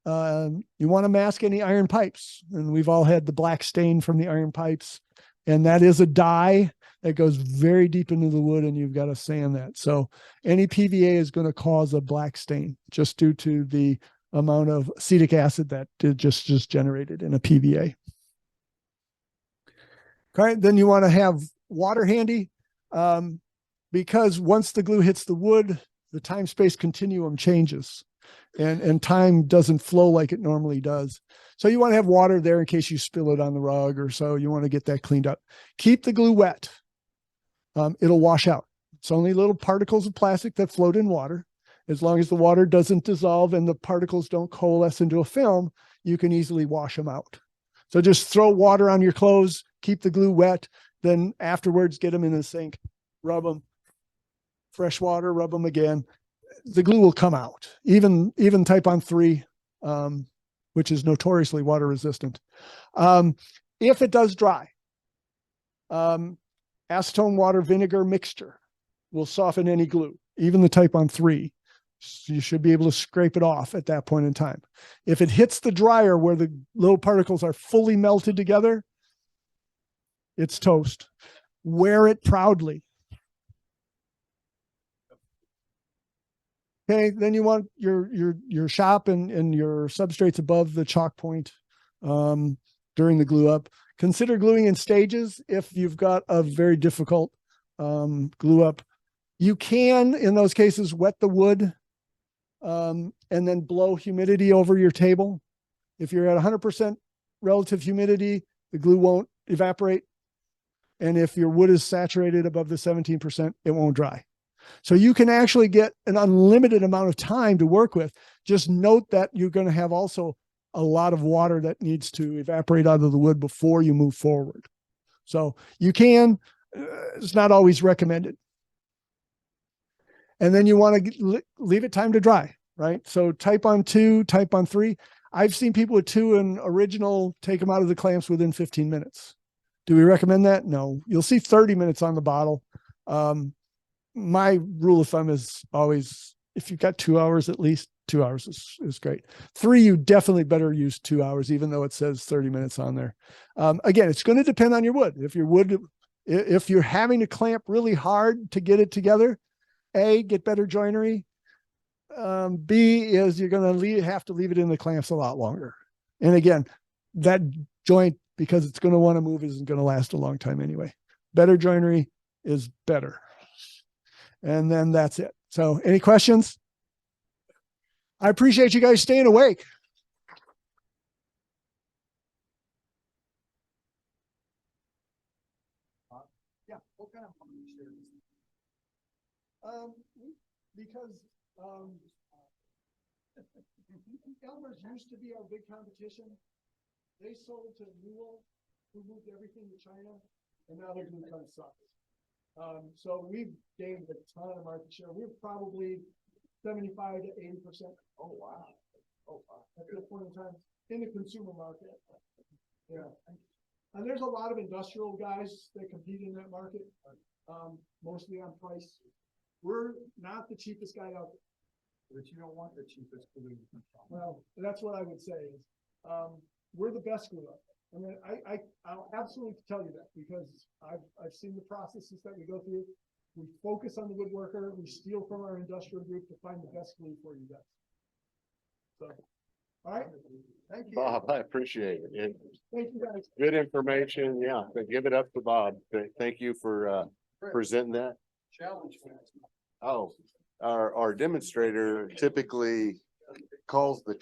Speaker 4: You want to mask any iron pipes, and we've all had the black stain from the iron pipes, and that is a dye that goes very deep into the wood, and you've got to sand that. So any PVA is going to cause a black stain just due to the amount of acetic acid that just generated in a PVA. Okay, then you want to have water handy, because once the glue hits the wood, the time-space continuum changes. and time doesn't flow like it normally does. So you want to have water there in case you spill it on the rug or so. You want to get that cleaned up. Keep the glue wet. It'll wash out. It's only little particles of plastic that float in water. As long as the water doesn't dissolve and the particles don't coalesce into a film, you can easily wash them out. So just throw water on your clothes, keep the glue wet, then afterwards get them in the sink, rub them, fresh water, rub them again. The glue will come out. Even Titebond 3, which is notoriously water resistant. If it does dry, acetone water vinegar mixture will soften any glue, even the Titebond 3. So you should be able to scrape it off at that point in time. If it hits the dryer where the little particles are fully melted together, it's toast. Wear it proudly. Okay, then you want your shop and your substrates above the chalk point during the glue up. Consider gluing in stages if you've got a very difficult glue up. You can, in those cases, wet the wood and then blow humidity over your table. If you're at 100% relative humidity, the glue won't evaporate. And if your wood is saturated above the 17%, it won't dry. So you can actually get an unlimited amount of time to work with. Just note that you're going to have also a lot of water that needs to evaporate out of the wood before you move forward. So you can, it's not always recommended. And then you want to leave it time to dry, right? So Titebond 2, Titebond 3. I've seen people with 2 and original take them out of the clamps within 15 minutes. Do we recommend that? No. You'll see 30 minutes on the bottle. My rule of thumb is always, if you've got 2 hours, at least 2 hours is great. 3, you definitely better use 2 hours, even though it says 30 minutes on there. Again, it's going to depend on your wood. If you're having to clamp really hard to get it together, A, get better joinery. B is you're going to have to leave it in the clamps a lot longer. And again, that joint, because it's going to want to move, isn't going to last a long time anyway. Better joinery is better. And then that's it. So any questions? I appreciate you guys staying awake. Yeah, what kind of because Elmer's used to be our big competition. They sold to Newell, who moved everything to China, and now their glue kind of sucks. So we've gained a ton of market share. We're probably 75 to 80%. Oh wow! Oh wow! At this point in time, in the consumer market, yeah. And there's a lot of industrial guys that compete in that market, mostly on price. We're not the cheapest guy out there. But you don't want the cheapest glue. Well, that's what I would say is, we're the best glue out there. I mean, I'll absolutely tell you that because I've seen the processes that we go through. We focus on the woodworker. We steal from our industrial group to find the best glue for you guys. So, all right. Thank you,
Speaker 1: Bob. I appreciate it.
Speaker 4: Thank you, guys.
Speaker 1: Good information. Yeah, give it up to Bob. Thank you for presenting that.
Speaker 6: Challenge.
Speaker 1: Oh, our demonstrator typically calls the